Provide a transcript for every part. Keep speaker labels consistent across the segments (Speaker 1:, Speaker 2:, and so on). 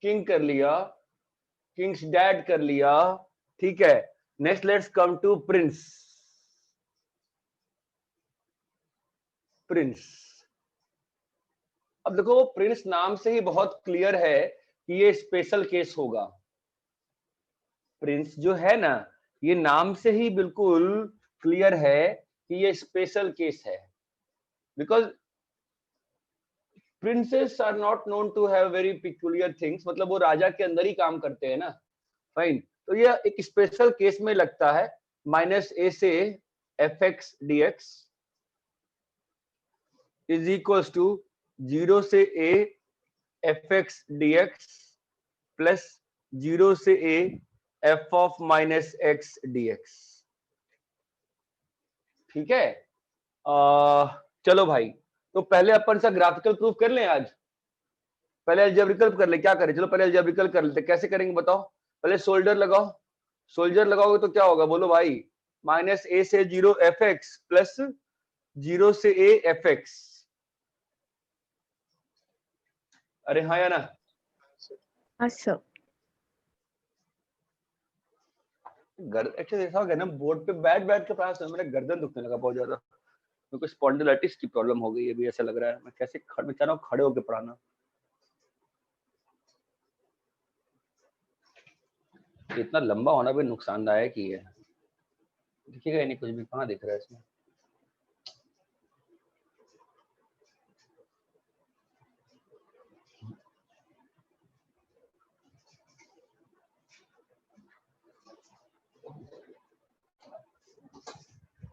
Speaker 1: King कर लिया, Kings dad कर लिया, ठीक है। Next let's come to prince. Prince, अब देखो प्रिंस नाम से ही बहुत क्लियर है कि ये स्पेशल केस होगा। प्रिंस जो है ना, ये नाम से ही बिल्कुल क्लियर है कि ये स्पेशल केस है, because princes are not known to have very peculiar things, मतलब वो राजा के अंदर ही काम करते हैं ना। फाइन, तो ये एक स्पेशल केस में लगता है। माइनस ए से f x d x is equals to 0 से a f x d x plus 0 से a f of minus x d x. ठीक है, चलो भाई, तो पहले अपन सा ग्राफिकल प्रूफ कर लें आज। पहले अलजेब्रिकल कर ले, क्या करें, चलो पहले अलजेब्रिकल कर लेते। कैसे करेंगे बताओ? पहले सोल्जर लगाओ। सोल्जर लगाओगे तो क्या होगा बोलो भाई? माइनस ए से 0 एफ एक्स प्लस 0 से ए एफ एक्स। अरे हाँ या ना?
Speaker 2: अच्छा,
Speaker 1: ऐसा हो गया ना, बोर्ड पे बैठ बैठ के पढ़ा, मेरा गर्दन दुखने लगा बहुत ज्यादा, क्योंकि स्पॉन्डिलाइटिस की प्रॉब्लम हो गई है अभी, ऐसा लग रहा है। मैं कैसे मैं चाह रहा हूँ खड़े होकर पढ़ाना। इतना लंबा होना भी नुकसानदायक ही है। दिखेगा ही नहीं कुछ भी, कहाँ दिख रहा है इसमें?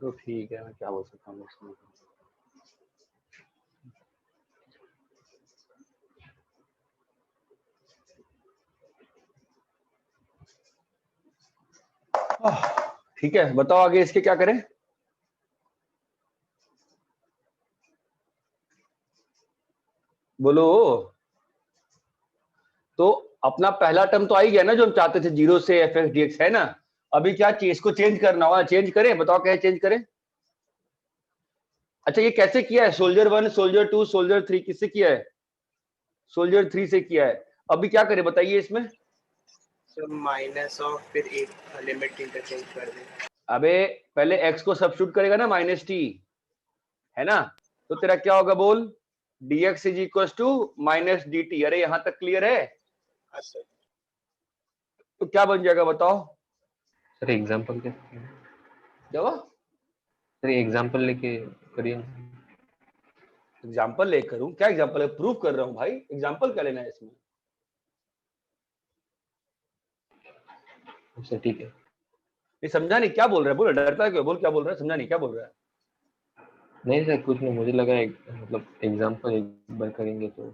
Speaker 1: तो ठीक है, मैं क्या बोल सकता हूँ इसमें। ठीक है, बताओ आगे इसके क्या करें? बोलो। तो अपना पहला टर्म तो आ ही गया ना, जो हम चाहते थे, 0 से एफ एक्स डी एक्स, है ना। अभी क्या चीज को चेंज करना होगा, चेंज करें, बताओ कैसे चेंज करें? अच्छा, ये कैसे किया है? सोल्जर 1, सोल्जर 2, सोल्जर 3 किससे किया है? सोल्जर 3 से किया है। अभी क्या करें बताइए इसमें?
Speaker 3: माइनस ऑफ फिर एक लिमिट इंटरचेंज कर दे।
Speaker 1: अबे पहले x को सब्स्टिट्यूट करेगा ना, माइनस टी, है ना। तो तेरा क्या होगा बोल? dx is equal to minus d t. अरे यहां तक क्लियर है? तो क्या बन जाएगा बताओ?
Speaker 4: सर एग्जांपल क्या सर, एग्जांपल लेके करिए।
Speaker 1: एग्जाम्पल लेकर हूं? क्या एग्जाम्पल है? प्रूफ कर रहा हूं भाई, एग्जाम्पल क्या लेना है इसमें?
Speaker 4: सर ठीक है।
Speaker 1: ये समझा नहीं, क्या बोल रहा है? बोल, डरता है क्यों? बोल क्या बोल रहा है, समझा नहीं क्या बोल रहा है।
Speaker 4: नहीं सर कुछ नहीं, मुझे लगा मतलब एग्जांपल एक बार करेंगे तो।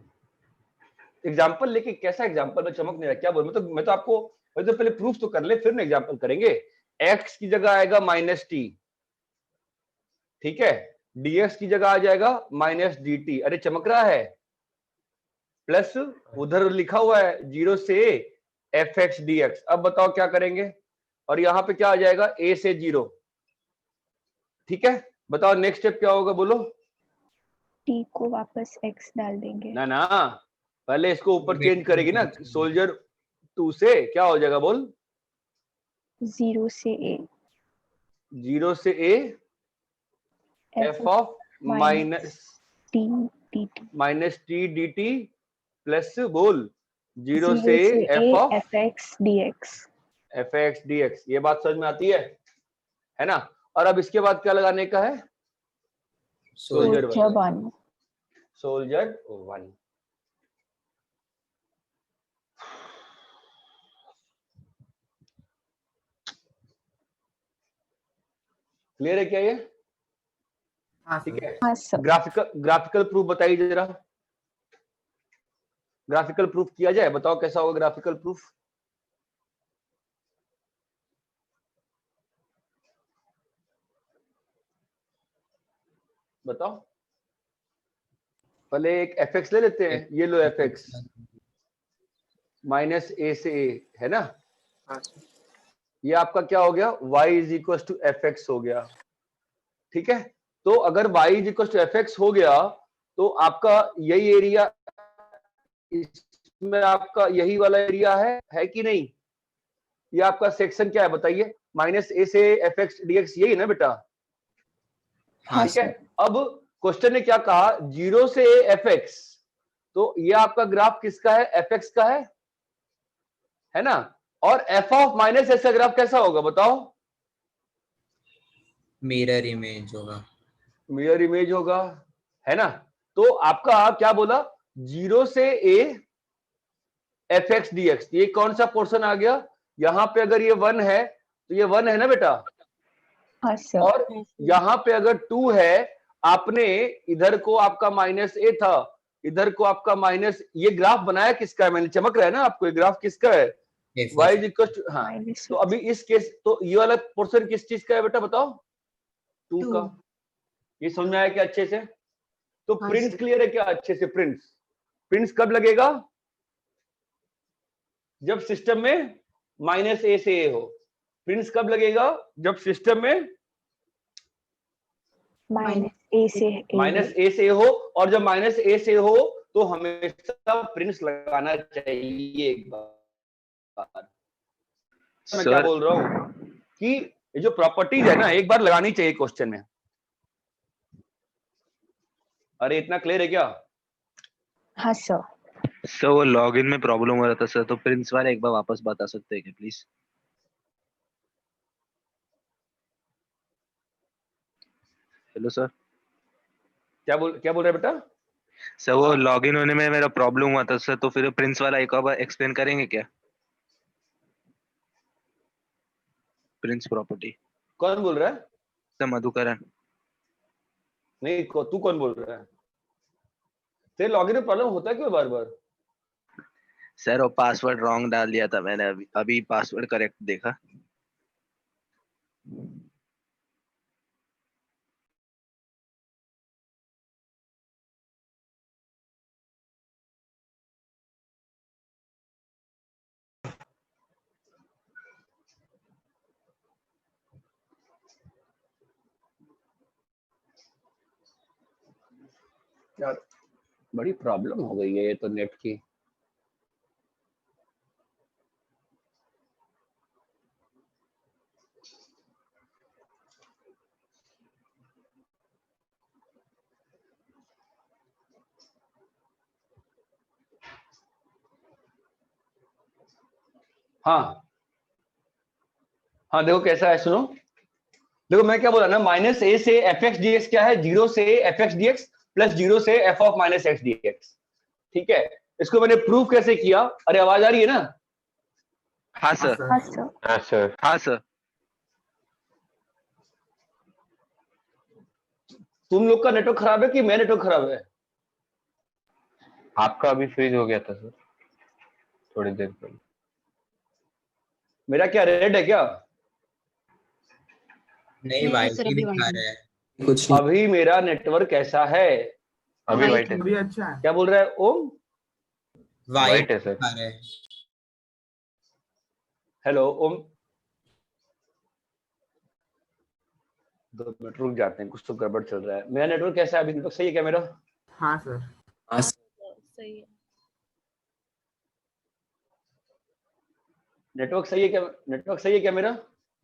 Speaker 1: एग्जाम्पल लेके कैसा एग्जाम्पल? में चमक नहीं रहा, क्या बोल? मैं तो आपको पहले प्रूफ तो कर ले, फिर ना एग्जाम्पल करेंगे। x की जगह आएगा माइनस टी, ठीक है। dx की जगह आ जाएगा माइनस डी टी। अरे चमक रहा है? प्लस उधर लिखा हुआ है 0 से एफ एक्स डी एक्स। अब बताओ क्या करेंगे? और यहाँ पे क्या आ जाएगा? a से 0, ठीक है। बताओ नेक्स्ट स्टेप क्या होगा बोलो?
Speaker 2: टी को वापस एक्स डाल देंगे।
Speaker 1: ना ना, पहले इसको ऊपर चेंज करेगी ना, सोल्जर 2 से क्या हो जाएगा बोल?
Speaker 2: 0 से ए
Speaker 1: 0 से a f of minus
Speaker 2: T d T
Speaker 1: minus T d T plus बोल 0 से F of
Speaker 2: F x d x.
Speaker 1: ये बात समझ में आती है ना। और अब इसके बाद क्या लगाने का है? सोल्जर 1। सोल्जर 1। क्लियर है क्या ये? ठीक है। ग्राफिकल प्रूफ बताइए जरा। ग्राफिकल प्रूफ किया जाए, बताओ कैसा होगा ग्राफिकल प्रूफ? बताओ। पहले एक एफ एक्स ले लेते हैं, ये लो एफ एक्स माइनस ए से ए, है ना। ये आपका क्या हो गया? y is equal to f x हो गया, ठीक है। तो अगर y is equal to f x हो गया, तो आपका यही एरिया, इसमें आपका यही वाला एरिया है कि नहीं? ये आपका सेक्शन क्या है बताइए? माइनस ए से एफ एक्स डी एक्स, यही ना बेटा?
Speaker 2: हाँ
Speaker 1: ठीक है।
Speaker 2: सर।
Speaker 1: अब क्वेश्चन ने क्या कहा, 0 से एफ एक्स, तो ये आपका ग्राफ किसका है? एफ एक्स का है ना? और एफ ऑफ माइनस एक्स का ग्राफ कैसा होगा बताओ?
Speaker 5: मिरर इमेज होगा।
Speaker 1: मिरर इमेज होगा, है ना? तो आपका क्या बोला, 0 से a f x d x, ये कौन सा पोर्शन आ गया? यहाँ पे अगर ये 1 है तो ये 1 है ना बेटा?
Speaker 2: हाँ सर।
Speaker 1: और यहाँ पे अगर 2 है, आपने इधर को आपका माइनस ए था, इधर को आपका माइनस, ये ग्राफ बनाया किसका है? मैंने चमक रहा है ना आपको, ये ग्राफ किसका है? y इज इक्वल टू, हाँ।
Speaker 2: माइनस
Speaker 1: तो अभी इस केस, तो ये वाला पोर्शन किस चीज का है बेटा बताओ? 2 का। ये समझ में आया क्या अच्छे से? तो प्रिंस क्लियर है क्या अच्छे से? प्रिंस कब लगेगा? जब सिस्टम में माइनस ए से ए हो। प्रिंस कब लगेगा? जब सिस्टम में
Speaker 2: माइनस ए से
Speaker 1: माइनस ए से हो, और जब माइनस ए से हो तो हमेशा प्रिंस लगाना चाहिए एक बार। मैं क्या बोल रहा हूं कि ये जो प्रॉपर्टीज है ना, एक बार लगानी चाहिए क्वेश्चन में। अरे इतना क्लियर है क्या?
Speaker 2: हाँ सर।
Speaker 6: सर वो लॉगिन में प्रॉब्लम हो रहा था सर, तो प्रिंस वाला एक बार वापस बता सकते हैं क्या प्लीज? Hello sir.
Speaker 1: क्या बोल रहे बेटा?
Speaker 6: सर वो लॉगिन होने में मेरा प्रॉब्लम हुआ था सर, तो फिर प्रिंस वाला एक बार एक्सप्लेन करेंगे क्या? Prince property.
Speaker 1: कौन बोल रहा है?
Speaker 6: सर मधुकरण।
Speaker 1: नहीं, तू कौन बोल रहा है? तेरे लॉगिन में प्रॉब्लम होता है क्यों बार बार?
Speaker 6: सर वो पासवर्ड रॉन्ग डाल दिया था मैंने, अभी पासवर्ड करेक्ट देखा।
Speaker 1: यार बड़ी प्रॉब्लम हो गई है ये तो नेट की। हाँ हाँ, देखो कैसा है, सुनो। देखो मैं क्या बोला ना, माइनस ए से एफ एक्स डी एक्स क्या है? 0 से f x d x plus 0 से F of minus x d x. ठीक है, इसको मैंने प्रूव कैसे किया? अरे आवाज आ रही है ना?
Speaker 6: हाँ सर।
Speaker 2: हाँ सर।
Speaker 4: हाँ सर।
Speaker 6: हाँ सर।
Speaker 1: तुम लोग का नेटवर्क खराब है कि मेरा नेटवर्क खराब है?
Speaker 4: आपका अभी फ्रीज हो गया था सर, थोड़ी देर पहले।
Speaker 1: मेरा क्या रेड है क्या?
Speaker 5: नहीं, वाइट ही दिखा रहा है।
Speaker 3: कुछ
Speaker 1: अभी मेरा नेटवर्क कैसा है?
Speaker 4: अभी वाइट है,
Speaker 3: अच्छा है।
Speaker 1: क्या बोल रहा है ओम?
Speaker 5: वाइट
Speaker 4: वाइट है सर।
Speaker 5: दिखा रहा है।
Speaker 1: हेलो ओम, 2 मिनट रुक जाते हैं, कुछ तो गड़बड़ चल रहा है। मेरा नेटवर्क कैसा है अभी? नेटवर्क सही है क्या मेरा?
Speaker 3: हाँ सर।
Speaker 7: सही है।
Speaker 1: नेटवर्क सही है क्या? नेटवर्क सही है क्या मेरा?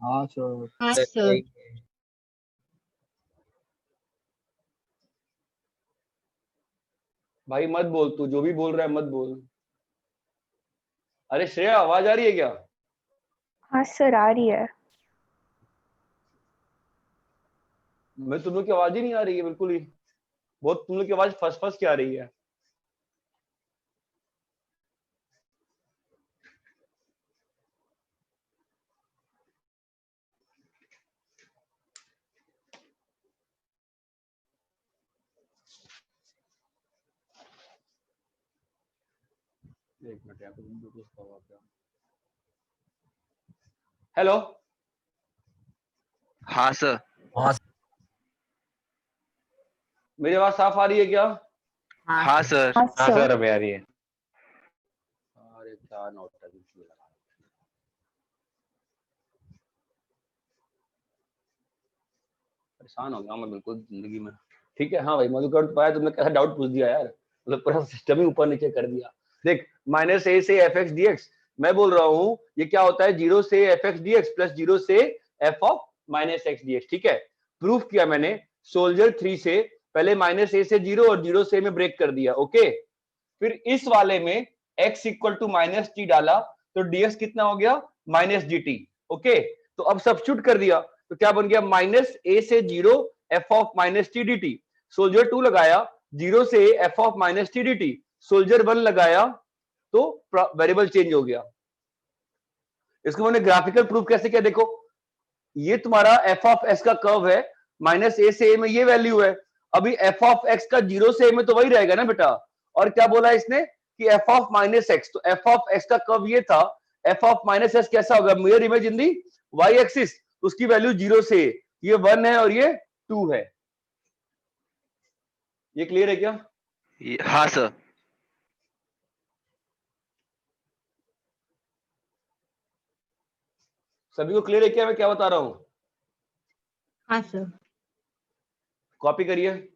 Speaker 3: हाँ सर।
Speaker 7: हाँ
Speaker 5: सर,
Speaker 7: सर।
Speaker 1: भाई मत बोल, तू जो भी बोल रहा है मत बोल। अरे श्रेया, आवाज आ रही है क्या?
Speaker 2: हाँ सर, आ रही है।
Speaker 1: मैं, तुम लोग की आवाज ही नहीं आ रही है बिल्कुल ही। बहुत तुम लोग की आवाज फंस फंस के आ रही है। एक मिनट यार, हेलो।
Speaker 6: हाँ सर।
Speaker 1: मेरी आवाज साफ आ रही है क्या?
Speaker 6: हाँ सर।
Speaker 2: हाँ
Speaker 4: हाँ
Speaker 2: सर।
Speaker 4: सर अभी आ रही है।
Speaker 1: अरे क्या नौटंकी लगा। परेशान हो गया मैं बिल्कुल जिंदगी में। ठीक है, हाँ भाई मधुकर तो पाया, तुमने कैसा डाउट पूछ दिया यार, मतलब पूरा सिस्टम ही ऊपर नीचे कर दिया। देख माइनस ए से एफ एक्स डी एक्स, मैं बोल रहा हूँ ये क्या होता है, 0 से f x d x plus 0 से F of minus x d x. ठीक है, प्रूफ किया मैंने सोल्जर 3 से, पहले माइनस ए से 0 और 0 से में ब्रेक कर दिया। ओके, फिर इस वाले में x equal to minus t डाला तो dx कितना हो गया, माइनस डी टी। ओके, तो अब सब्स्टिट्यूट कर दिया तो क्या बन गया, माइनस ए से 0 F of minus T d T. Soldier 2 लगाया 0 से F of minus T d T, soldier 1 लगाया तो वेरिएबल चेंज हो गया। इसको मैंने ग्राफिकल प्रूफ कैसे किया, देखो ये तुम्हारा एफ ऑफ एक्स का कर्व है, माइनस ए से ए में ये वैल्यू है, अभी एफ ऑफ एक्स का 0 से ए में तो वही रहेगा ना बेटा। और क्या बोला इसने कि एफ ऑफ माइनस एक्स, तो एफ ऑफ एक्स का कर्व ये था, एफ ऑफ माइनस एक्स कैसा होगा, mirror image in the y axis, उसकी वैल्यू 0 से ये 1 है और ये 2 है। ये क्लियर है क्या?
Speaker 6: हाँ सर।
Speaker 1: सभी को क्लियर है क्या मैं क्या बता रहा हूं?
Speaker 7: हाँ सर।
Speaker 1: कॉपी करिए।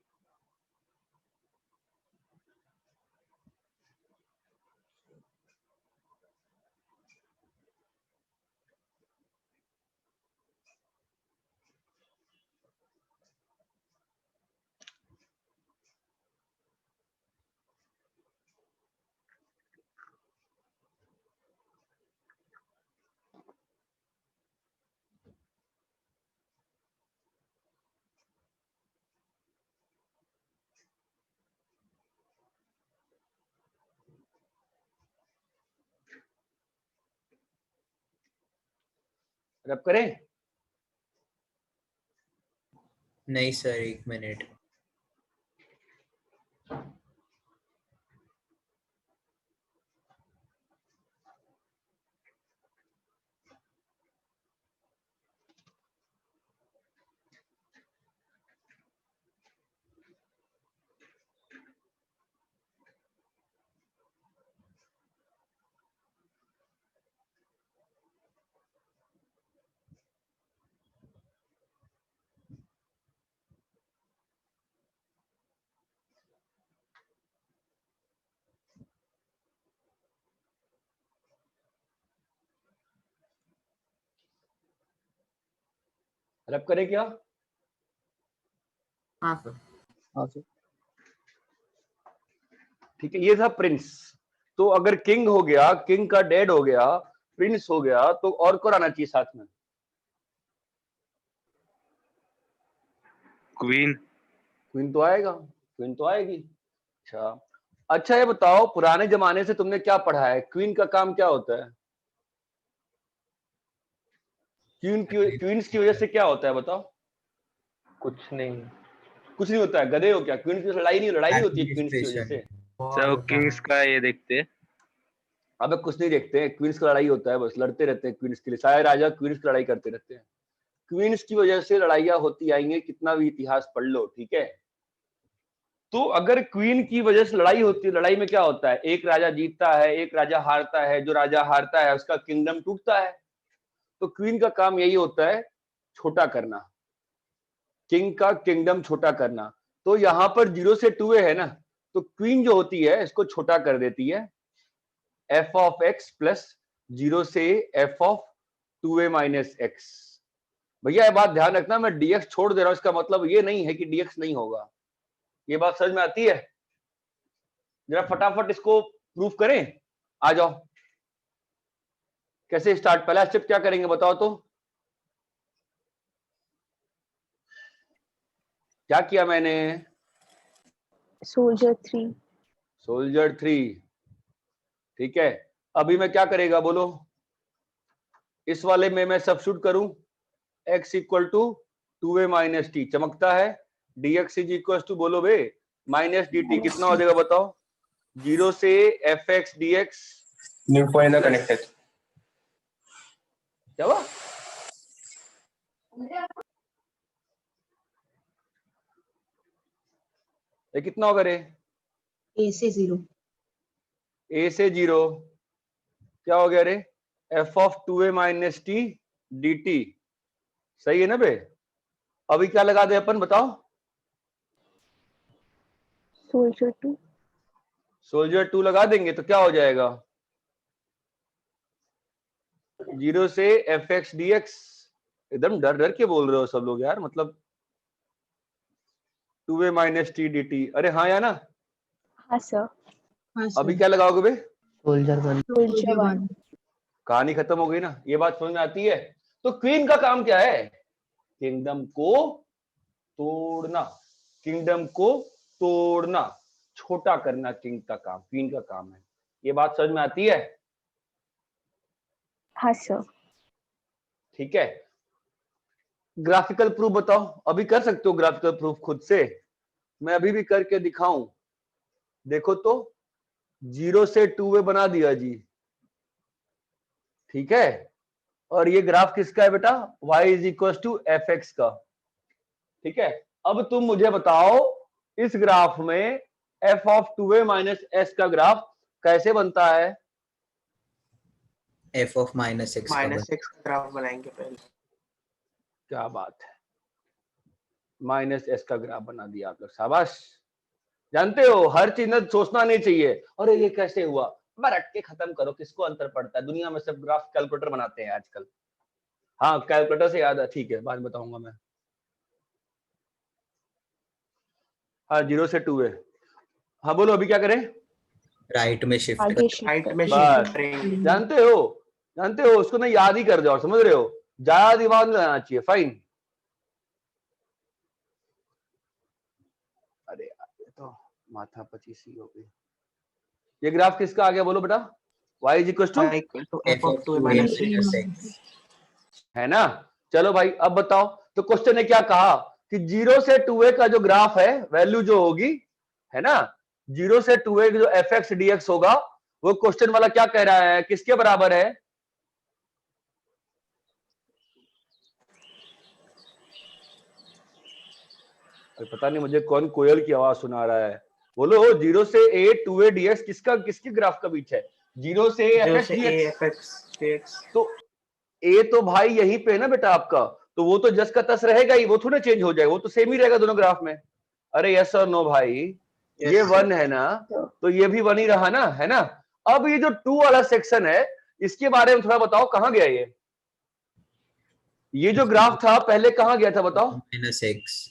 Speaker 1: रब करें?
Speaker 5: नहीं सर, 1 मिनट।
Speaker 1: रब करें क्या?
Speaker 5: हाँ सर।
Speaker 3: हाँ सर।
Speaker 1: ठीक है, ये था प्रिंस। तो अगर किंग हो गया, किंग का डेड हो गया, प्रिंस हो गया, तो और कौन आना चाहिए साथ में?
Speaker 6: क्वीन।
Speaker 1: क्वीन तो आएगा, क्वीन तो आएगी। अच्छा ये बताओ, पुराने जमाने से तुमने क्या पढ़ा है, क्वीन का काम क्या होता है? क्वींस की वजह से क्या होता है बताओ?
Speaker 4: कुछ नहीं।
Speaker 1: कुछ नहीं होता है, गधे हो क्या? क्वींस की लड़ाई नहीं होती है क्वींस की वजह से।
Speaker 6: सर किंग्स का ये देखते।
Speaker 1: अबे कुछ नहीं देखते हैं, क्वींस का लड़ाई होता है, बस लड़ते रहते हैं क्वींस के लिए, सारे राजा क्वींस की लड़ाई करते रहते हैं। क्वींस की वजह से लड़ाइयां होती आएंगी, कितना भी इतिहास पढ़ लो। ठीक है, तो अगर क्वीन की वजह से लड़ाई होती है, लड़ाई में क्या होता है, एक राजा जीतता है, एक राजा हारता है, जो राजा हारता है उसका किंगडम टूटता है। तो क्वीन का काम यही होता है, छोटा करना, किंग का किंगडम छोटा करना। तो यहां पर 0 से 2a है ना, तो क्वीन जो होती है इसको छोटा कर देती है, एफ ऑफ एक्स प्लस 0 से F of 2a minus x. भैया ये बात ध्यान रखना, मैं dx छोड़ दे रहा हूं, इसका मतलब ये नहीं है कि dx नहीं होगा। ये बात समझ में आती है? जरा फटाफट इसको प्रूफ करें, आ जाओ। कैसे स्टार्ट, पहला स्टेप क्या करेंगे बताओ तो? क्या किया मैंने?
Speaker 2: सोल्जर 3।
Speaker 1: सोल्जर 3। ठीक है, अभी मैं क्या करेगा बोलो? इस वाले में मैं सब्स्टिट्यूट करूं, x equal to 2a minus t, चमकता है, dx इज इक्वल टू बोलो बे माइनस dt, कितना हो जाएगा बताओ? 0 से f x d x.
Speaker 3: New point connected.
Speaker 1: क्या हुआ? ये कितना होगा रे?
Speaker 7: A से 0।
Speaker 1: a से 0 क्या हो गया रे? F of 2a minus T d T. सही है ना बे? अभी क्या लगा दे अपन बताओ?
Speaker 2: सोल्जर 2।
Speaker 1: सोल्जर 2 लगा देंगे तो क्या हो जाएगा, 0 से fx dx। एकदम डर डर के बोल रहे हो सब लोग यार, मतलब 2a माइनस टी dt। अरे हाँ या ना,
Speaker 2: हाँ सर।
Speaker 7: हाँ
Speaker 1: अभी
Speaker 7: सर।
Speaker 1: क्या लगाओगे बे,
Speaker 4: सोल्जर 1।
Speaker 2: सोल्जर 1।
Speaker 1: कहानी खत्म हो गई ना, ये बात समझ में आती है। तो क्वीन का काम क्या है, किंगडम को तोड़ना, किंगडम को तोड़ना, छोटा करना किंग का काम, क्वीन का काम है। ये बात समझ में आती है,
Speaker 2: हाँ सर।
Speaker 1: ठीक है। ग्राफिकल प्रूफ बताओ, अभी कर सकते हो ग्राफिकल प्रूफ खुद से, मैं अभी भी करके दिखाऊं। देखो तो 0 से 2a बना दिया जी, ठीक है। और ये ग्राफ किसका है बेटा, y is equal to f x का, ठीक है। अब तुम मुझे बताओ इस ग्राफ में f of 2a minus S का ग्राफ कैसे बनता है।
Speaker 5: f of -x का
Speaker 3: -x का ग्राफ बनाएंगे पहले।
Speaker 1: क्या बात है, माइनस एस का ग्राफ बना दिया आप लोग, शाबाश। जानते हो हर चीज में सोचना नहीं चाहिए, अरे ये कैसे हुआ, रट के खत्म करो, किसको अंतर पड़ता है, दुनिया में सब ग्राफ कैलकुलेटर बनाते हैं आजकल। हाँ कैलकुलेटर से याद है, ठीक है बाद में बताऊंगा मैं। हाँ 0 से 2a, हाँ बोलो अभी क्या करें,
Speaker 5: राइट में शिफ्ट
Speaker 2: आगे शिफ्ट
Speaker 3: राइट
Speaker 2: कर।
Speaker 3: में
Speaker 1: बस।
Speaker 3: शिफ्ट करेंगे।
Speaker 1: जानते हो उसको ना याद ही कर जाओ, समझ रहे हो, ज्यादा दिमाग नहीं लगाना चाहिए, फाइन। अरे यार ये तो माथा पचीसी हो गई। ये ग्राफ किसका आ गया बोलो बेटा, y is equal to
Speaker 3: f of 2a minus 6
Speaker 1: है ना। चलो भाई अब बताओ, तो क्वेश्चन ने क्या कहा कि 0 से 2a का जो ग्राफ है, वैल्यू जो होगी है ना, 0 से 2a जो एफ एक्स डी एक्स होगा, वो क्वेश्चन वाला क्या कह रहा है, किसके बराबर है, पता नहीं मुझे कौन कोयल की आवाज सुना रहा है, बोलो 0 से a 2a dx किसका, किसके ग्राफ का बीच है, 0 से
Speaker 3: जो से
Speaker 1: fx
Speaker 3: fx dx।
Speaker 1: तो a तो भाई यहीं पे है ना बेटा आपका, तो वो तो जस का तस रहेगा ही, वो थोड़ा चेंज हो जाएगा, वो तो सेम ही रहेगा दोनों ग्राफ में। अरे यस और नो भाई, ये
Speaker 3: Yes,
Speaker 1: 1 है ना, तो ये भी 1 ही रहा ना, है ना। अब ये जो 2 वाला सेक्शन है, इसके बारे में थोड़ा बताओ, कहां गया ये जो ग्राफ था पहले कहां गया था बताओ,
Speaker 5: -x।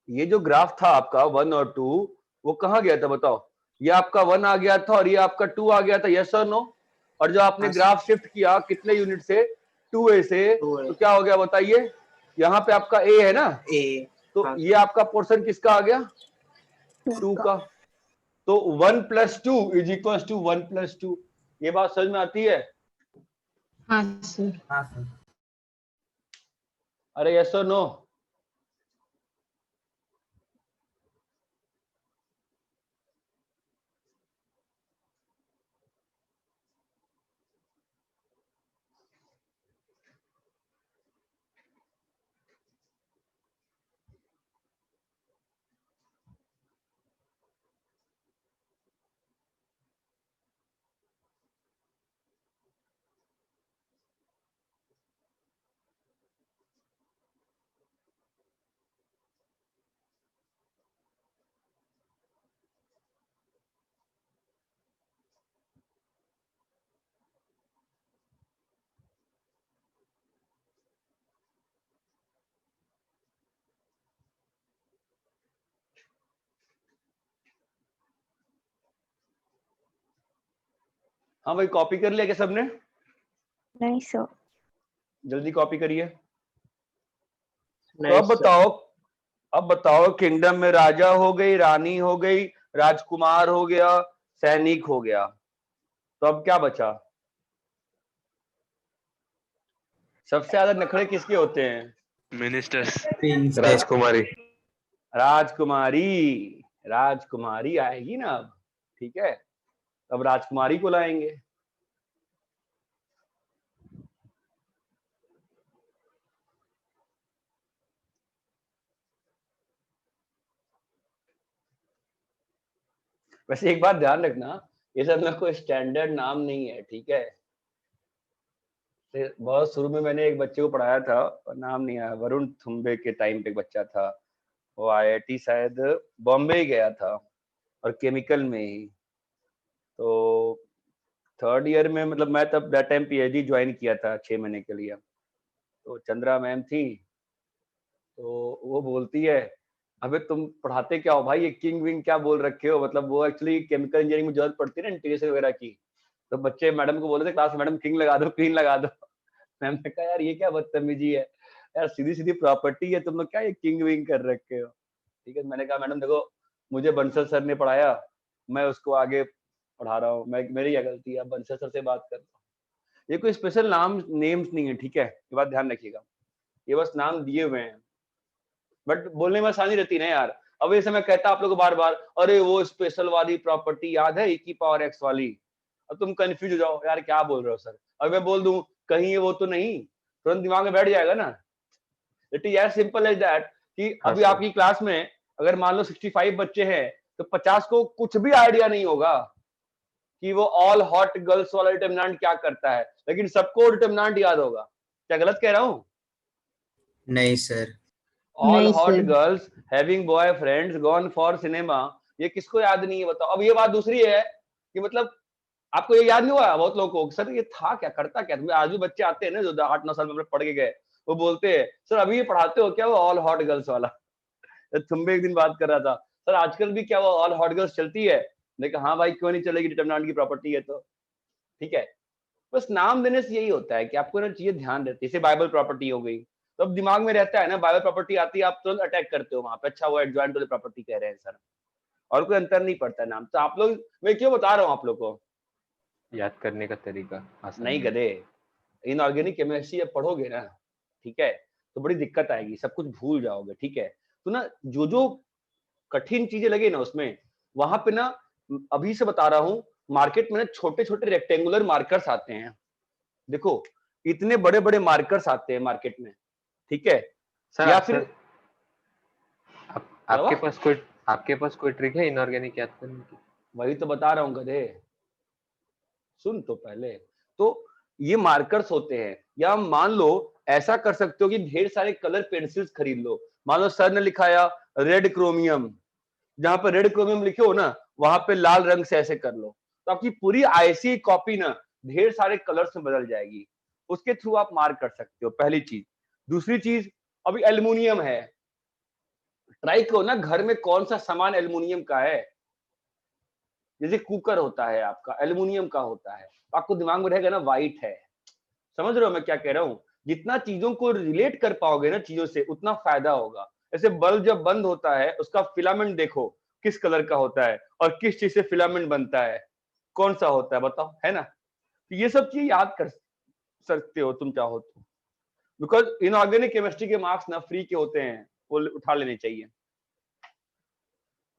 Speaker 1: ये जो ग्राफ था आपका 1 और 2, वो कहां गया था बताओ, ये आपका 1 आ गया था और ये आपका 2 आ गया था, यस और नो। और जो आपने
Speaker 3: हाँ,
Speaker 1: ग्राफ शिफ्ट किया कितने यूनिट से, 2a से,
Speaker 3: 2a
Speaker 1: तो क्या हो गया बताइए, यहाँ पे आपका a है ना,
Speaker 3: a।
Speaker 1: तो
Speaker 3: हाँ,
Speaker 1: ये आपका पोर्शन किसका आ गया, 2
Speaker 2: 2
Speaker 1: का। तो 1 + 2 इज इक्वल टू 1 + 2। ये बात समझ में आती है,
Speaker 7: हाँ सर।
Speaker 1: अरे यस और नो। हाँ भाई कॉपी कर लिया क्या सबने,
Speaker 2: नहीं सर।
Speaker 1: जल्दी कॉपी करिए। तो
Speaker 3: नहीं sir।
Speaker 1: अब बताओ किंगडम में राजा हो गई, रानी हो गई, राजकुमार हो गया, सैनिक हो गया, तो अब क्या बचा, सबसे ज्यादा नखरे किसके होते हैं,
Speaker 6: मिनिस्टर्स।
Speaker 5: प्रिंसेस।
Speaker 4: राजकुमारी।
Speaker 1: राजकुमारी, राजकुमारी आएगी ना अब, ठीक है, अब राजकुमारी को लाएंगे। वैसे एक बात ध्यान रखना, ये सब में कोई स्टैंडर्ड नाम नहीं है, ठीक है। बहुत शुरू में मैंने एक बच्चे को पढ़ाया था, नाम नहीं आया, वरुण थुम्बे के टाइम पे एक बच्चा था, वो IIT शायद बॉम्बे ही गया था और केमिकल में ही। तो 3rd ईयर में मतलब मैं तब दैट टाइम PhD ज्वाइन किया था 6 महीने के लिए। तो चंद्रा मैम थी, तो वो बोलती है अबे तुम पढ़ाते क्या हो भाई, ये किंग विंग क्या बोल रखे हो। मतलब वो एक्चुअली केमिकल इंजीनियरिंग में जरूरत पड़ती है ना इंटीग्रेशन वगैरह की, तो बच्चे मैडम को बोल रहे थे क्लास में, मैडम किंग लगा दो, क्वीन लगा दो। मैम ने कहा यार ये क्या बदतमीजी है यार, सीधी सीधी प्रॉपर्टी है, तुम लोग क्या ये किंग विंग कर रखे हो। ठीक है, मैंने कहा मैडम देखो मुझे बंसल सर ने पढ़ाया, मैं उसको आगे पढ़ा रहा हूँ, मैं मेरी क्या गलती है, बंसल सर से बात कर। ये कोई स्पेशल नाम नेम्स नहीं है, ठीक है, ये बात ध्यान रखिएगा, ये बस नाम दिए हुए हैं, बट बोलने में आसानी रहती है ना यार। अब ऐसे मैं कहता आप लोगों को बार बार अरे वो स्पेशल वाली प्रॉपर्टी याद है e⁻x वाली, अब तुम कंफ्यूज हो जाओ यार क्या बोल रहे हो सर। अब मैं बोल दूं कहीं ये वो तो नहीं, तुरंत दिमाग में बैठ जाएगा ना। It is as simple as that कि
Speaker 4: हाँ
Speaker 1: अभी
Speaker 4: सर।
Speaker 1: आपकी क्लास में अगर मान लो 65 बच्चे हैं तो 50 को कुछ भी आइडिया नहीं होगा कि वो ऑल हॉट गर्ल्स वाला डिटरमिनेंट क्या करता है, लेकिन सबको डिटरमिनेंट याद होगा। क्या गलत कह रहा हूँ?
Speaker 5: नहीं सर।
Speaker 1: ऑल
Speaker 7: नहीं
Speaker 1: hot
Speaker 7: sir.
Speaker 1: Girls having boyfriends gone for cinema, ये किसको याद नहीं है बताओ। अब ये बात दूसरी है कि मतलब आपको ये याद नहीं हुआ बहुत लोगों को, सर ये था क्या, करता क्या। तुम्हें आज भी बच्चे आते हैं ना जो 8-9 साल में पढ़ के गए, वो बोलते हैं सर अभी ये पढ़ाते हो क्या वो ऑल हॉट गर्ल्स वाला। तुम भी एक दिन बात कर रहा था सर आजकल भी क्या वो ऑल हॉट गर्ल्स चलती है। मैंने कहा हाँ भाई क्यों नहीं चलेगी, डिटरमिनेंट की प्रॉपर्टी है तो। ठीक है, बस नाम देने से यही होता है कि आपको ना चीजें ध्यान रहती है। जैसे बाइबल प्रॉपर्टी हो गई, तो अब दिमाग में रहता है ना, बाइबल प्रॉपर्टी आती है आप तुरंत अटैक करते हो वहां पे, अच्छा वो एडजॉइंट वाली प्रॉपर्टी कह रहे हैं सर, और कोई अंतर नहीं पड़ता नाम। तो आप लोग, मैं क्यों बता रहा हूँ आप लोग को,
Speaker 4: याद करने का तरीका आसान
Speaker 1: नहीं
Speaker 4: है।
Speaker 1: गधे, इनऑर्गेनिक केमिस्ट्री जब पढ़ोगे ना, ठीक है, तो बड़ी दिक्कत आएगी, सब कुछ भूल जाओगे। ठीक है, तो ना जो जो कठिन चीजें लगे ना उसमें, वहां पे ना अभी से बता रहा हूँ, मार्केट में ना छोटे छोटे रेक्टेंगुलर मार्कर्स आते हैं। देखो इतने बड़े बड़े मार्कर्स आते हैं मार्केट में, ठीक है,
Speaker 4: सर
Speaker 1: या
Speaker 4: आप
Speaker 1: फिर
Speaker 4: सर
Speaker 1: क्या हुआ?
Speaker 4: आपके पास कोई ट्रिक है इनऑर्गेनिक याद करने की?
Speaker 1: वही तो बता रहा हूँ गधे, सुन तो पहले। तो ये मार्कर्स होते हैं, या मान लो ऐसा कर सकते हो कि ढेर सारे कलर पेंसिल्स खरीद लो। मान लो सर ने लिखाया रेड क्रोमियम, जहां पर रेड क्रोमियम लिखे हो ना, वहां पे लाल रंग से ऐसे कर लो, तो आपकी पूरी आईसी कॉपी ना ढेर सारे कलर्स में बदल जाएगी। उसके थ्रू आप मार्क कर सकते हो, पहली चीज। दूसरी चीज, अभी एल्युमिनियम है, ट्राई करो ना घर में कौन सा सामान एल्युमिनियम का है। जैसे कुकर होता है आपका एल्युमिनियम का होता है, तो आपको दिमाग में रहेगा ना व्हाइट है। समझ रहे हो मैं क्या कह रहा हूँ? जितना चीजों को रिलेट कर पाओगे ना चीजों से, उतना फायदा होगा। जैसे बल्ब जब बंद होता है उसका फिलामेंट देखो किस कलर का होता है, और किस चीज से फिलामेंट बनता है, कौन सा होता है बताओ, है ना। तो ये सब चीज याद कर सकते हो तुम चाहो तो, बिकॉज इनऑर्गेनिक केमिस्ट्री के मार्क्स ना फ्री के होते हैं, वो उठा लेने चाहिए।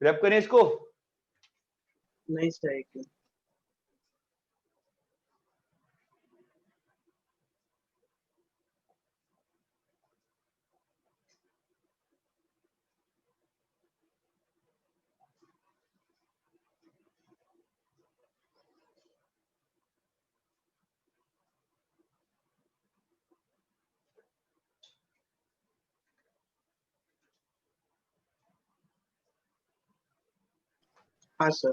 Speaker 1: रैप करें इसको।
Speaker 3: नहीं सर एक मिनट। हाँ सर।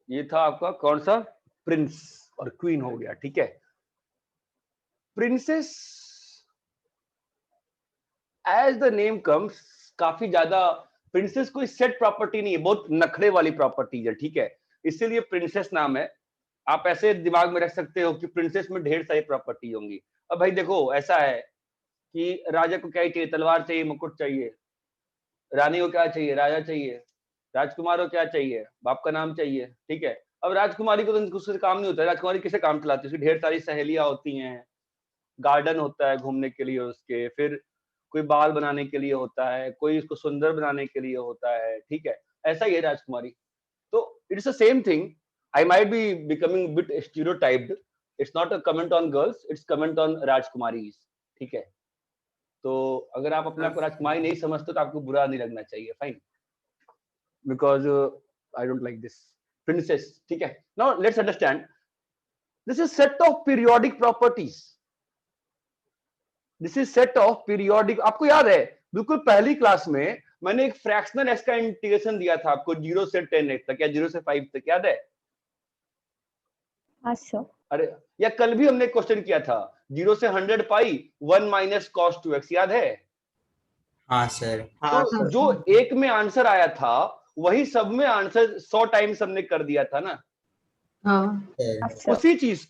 Speaker 1: ये था आपका कौन सा, प्रिंस और क्वीन हो गया। ठीक है, princes as the name comes, काफी ज्यादा प्रिंसेस कोई सेट प्रॉपर्टी नहीं है, बहुत नखरे वाली प्रॉपर्टी है। ठीक है, इसीलिए प्रिंसेस नाम है। आप ऐसे दिमाग में रख सकते हो कि प्रिंसेस में ढेर सारी प्रॉपर्टी होंगी। अब भाई देखो ऐसा है कि राजा को क्या चाहिए, तलवार चाहिए, मुकुट चाहिए। रानी को क्या चाहिए, राजा चाहिए। राजकुमार को क्या चाहिए, बाप का नाम चाहिए। ठीक है, अब राजकुमारी को तो उससे काम नहीं होता है, राजकुमारी किसे काम चलाती है, उसकी ढेर सारी सहेलियां होती हैं, गार्डन होता है घूमने के लिए उसके, फिर कोई बाल बनाने के लिए होता है, कोई उसको सुंदर बनाने के लिए होता है। ठीक है, ऐसा ही है राजकुमारी। तो it's the same thing. I might be becoming bit stereotyped, it's not a comment on girls, it's comment on राजकुमारीज। ठीक है, तो अगर आप अपने आप को राजकुमारी नहीं समझते तो आपको बुरा नहीं लगना चाहिए, fine, because I don't like this princess. ठीक है, now let's understand this is set of periodic properties, this is set of periodic. आपको याद है बिल्कुल पहली क्लास में मैंने एक फ्रैक्शनल एस का इंटीग्रेशन दिया था आपको 0 से 10x तक या 0 से 5 तक, याद है?
Speaker 2: हाँ सर।
Speaker 1: अरे या कल भी हमने क्वेश्चन किया था 0 से 100 पाई 1 माइनस cos 2x, याद है?
Speaker 5: हाँ सर।
Speaker 3: हाँ
Speaker 1: तो
Speaker 3: सर।
Speaker 1: जो एक में आंसर आया था वही सब में आंसर 100 टाइम्स हमने कर दिया था ना।
Speaker 7: हाँ
Speaker 5: सर
Speaker 2: हाँ सर।
Speaker 1: उसी चीज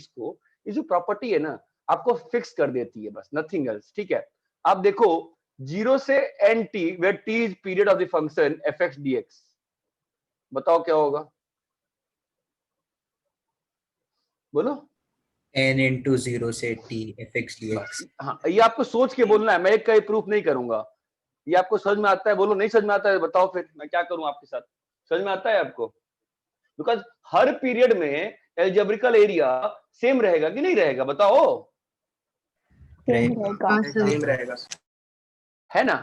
Speaker 1: को ये जो प्रॉपर्टी है ना आपको फिक्स कर देती है, बस नथिंग एल्स। ठीक है, आप देखो 0 से n t where t is period of the function fx dx, बताओ क्या होगा? बोलो।
Speaker 5: n इंटू 0 से t fx dx।
Speaker 1: हाँ, ये आपको सोच के बोलना है, मैं एक का प्रूफ नहीं करूंगा। ये आपको समझ में आता है? बोलो नहीं समझ में आता है बताओ, फिर मैं क्या करूं आपके साथ। समझ में आता है आपको? बिकॉज हर पीरियड में एल्जेब्रिकल एरिया सेम रहेगा कि नहीं रहेगा, बताओ।
Speaker 2: सेम
Speaker 5: रहेगा।
Speaker 2: रहेगा।
Speaker 7: हाँ सर।
Speaker 3: सेम रहेगा।
Speaker 1: है ना?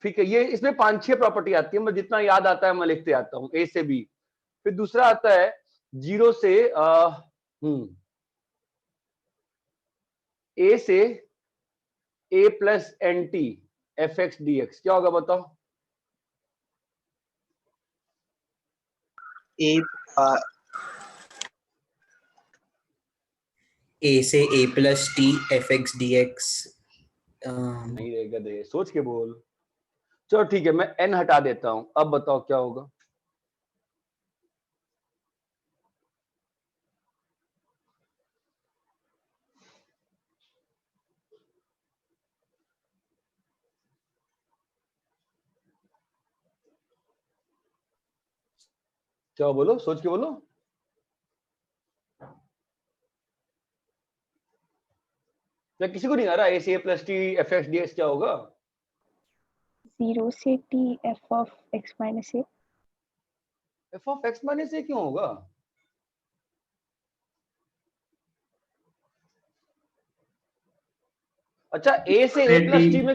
Speaker 1: ठीक है, ये इसमें 5-6 प्रॉपर्टी आती है, मैं जितना याद आता है मैं लिखते आता हूँ, ए से बी। फिर दूसरा आता है 0 से ए से a plus n t f x d x, क्या होगा बताओ?
Speaker 3: ए
Speaker 5: a से a plus t fx dx।
Speaker 1: नहीं रहेगा, दे सोच के बोल। चलो ठीक है, मैं एन हटा देता हूं, अब बताओ क्या होगा? क्या बोलो, सोच के बोलो। क्या किसी को नहीं आ रहा? A c a plus t f x d x क्या होगा?
Speaker 2: 0 से t f of x minus a।
Speaker 1: F of x minus a क्यों होगा? अच्छा, ए से ए प्लस टी में,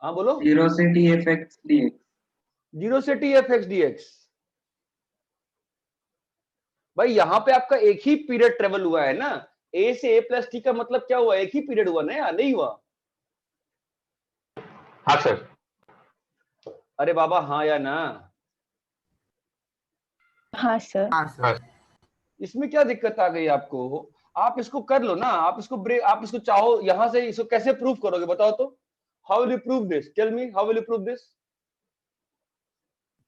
Speaker 1: हाँ बोलो।
Speaker 8: 0 से t fx dx।
Speaker 1: 0 से T f x d x. भाई यहाँ पे आपका एक ही पीरियड ट्रेवल हुआ है ना, ए से ए प्लस टी का मतलब क्या हुआ? एक ही पीरियड हुआ ना, या नहीं हुआ?
Speaker 4: हाँ सर।
Speaker 1: अरे बाबा हाँ या ना?
Speaker 2: हाँ सर।
Speaker 8: हाँ सर।
Speaker 1: इसमें क्या दिक्कत आ गई आपको? आप इसको कर लो ना, आप इसको ब्रेक, आप इसको चाहो यहां से इसको कैसे प्रूव करोगे बताओ तो? How will you prove this? Tell me, how will you prove this?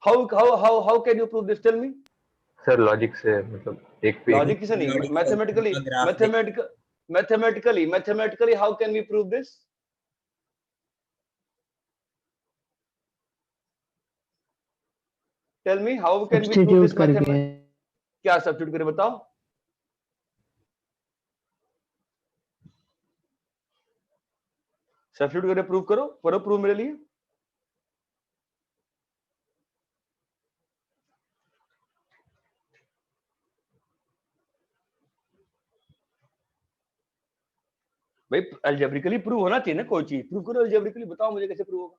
Speaker 1: How can you prove this? Tell me.
Speaker 4: Sir logic से, मतलब एक पे
Speaker 1: लॉजिक से नहीं, मैथमेटिकली,
Speaker 5: ग्राफ देख।
Speaker 1: Mathematically how can we prove this? Tell me how can we prove this mathematically? क्या substitute करें बताओ? सब्स्टिट्यूट करके प्रूव करो, करो प्रूव मेरे लिए। भाई अलजेब्रिकली प्रूव होना चाहिए ना कोई चीज, प्रूव करो अलजेब्रिकली, बताओ मुझे कैसे प्रूव होगा?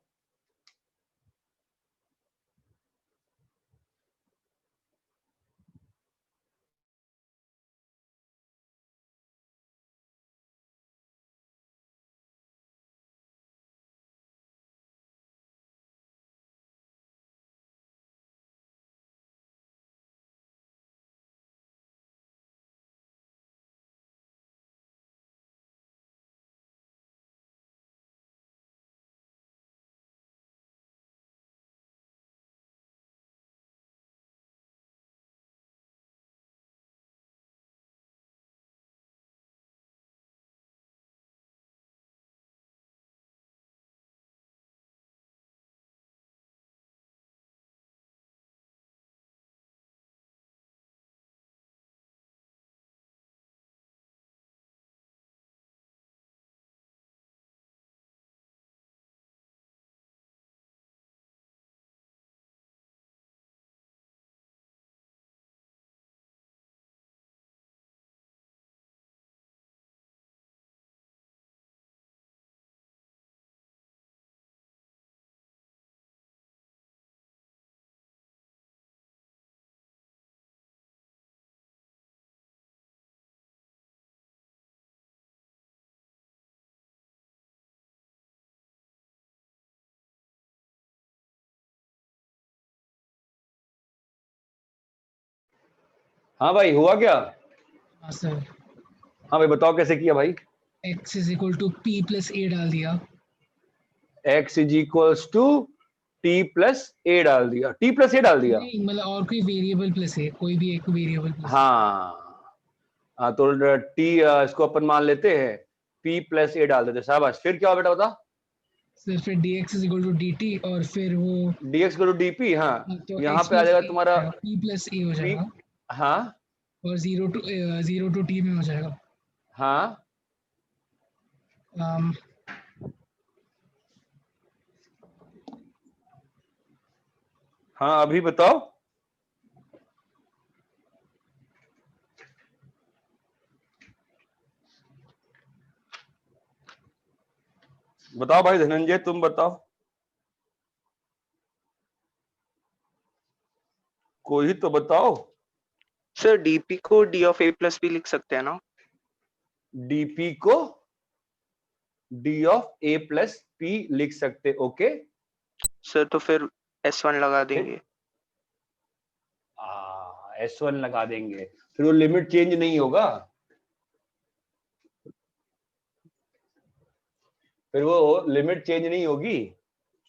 Speaker 1: हाँ भाई, हुआ क्या?
Speaker 9: हाँ सर,
Speaker 1: हाँ भाई बताओ कैसे किया भाई?
Speaker 9: x is equal to p plus a डाल दिया।
Speaker 1: x is equals to t plus a डाल दिया, t प्लस a डाल दिया।
Speaker 9: नहीं मतलब और कोई वेरिएबल प्लस है, कोई भी एक वेरिएबल प्लस।
Speaker 1: हाँ हाँ, तो t इसको अपन मान लेते हैं p प्लस a डाल देते। शाबाश, फिर क्या हुआ बेटा बता?
Speaker 9: सर फिर dx is equal to dt और फिर वो
Speaker 1: dx को dp। हाँ,
Speaker 9: तो
Speaker 1: यहाँ
Speaker 9: x
Speaker 1: पे आ
Speaker 9: प्लस
Speaker 1: जाएगा
Speaker 9: a
Speaker 1: तुम्हारा
Speaker 9: p प्लस a हो
Speaker 1: p।
Speaker 9: जाएगा
Speaker 1: हाँ
Speaker 9: और 0 टू t में हो जाएगा।
Speaker 1: हाँ,
Speaker 9: um,
Speaker 1: हाँ अभी बताओ। बताओ भाई धनंजय, तुम बताओ, कोई ही तो बताओ।
Speaker 3: सर डीपी को d of a plus b लिख सकते हैं ना?
Speaker 1: डीपी को d of a plus p लिख सकते। ओके,
Speaker 3: सर तो फिर S1 लगा देंगे।
Speaker 1: S1 लगा देंगे, फिर वो लिमिट चेंज नहीं होगा। फिर वो लिमिट चेंज नहीं होगी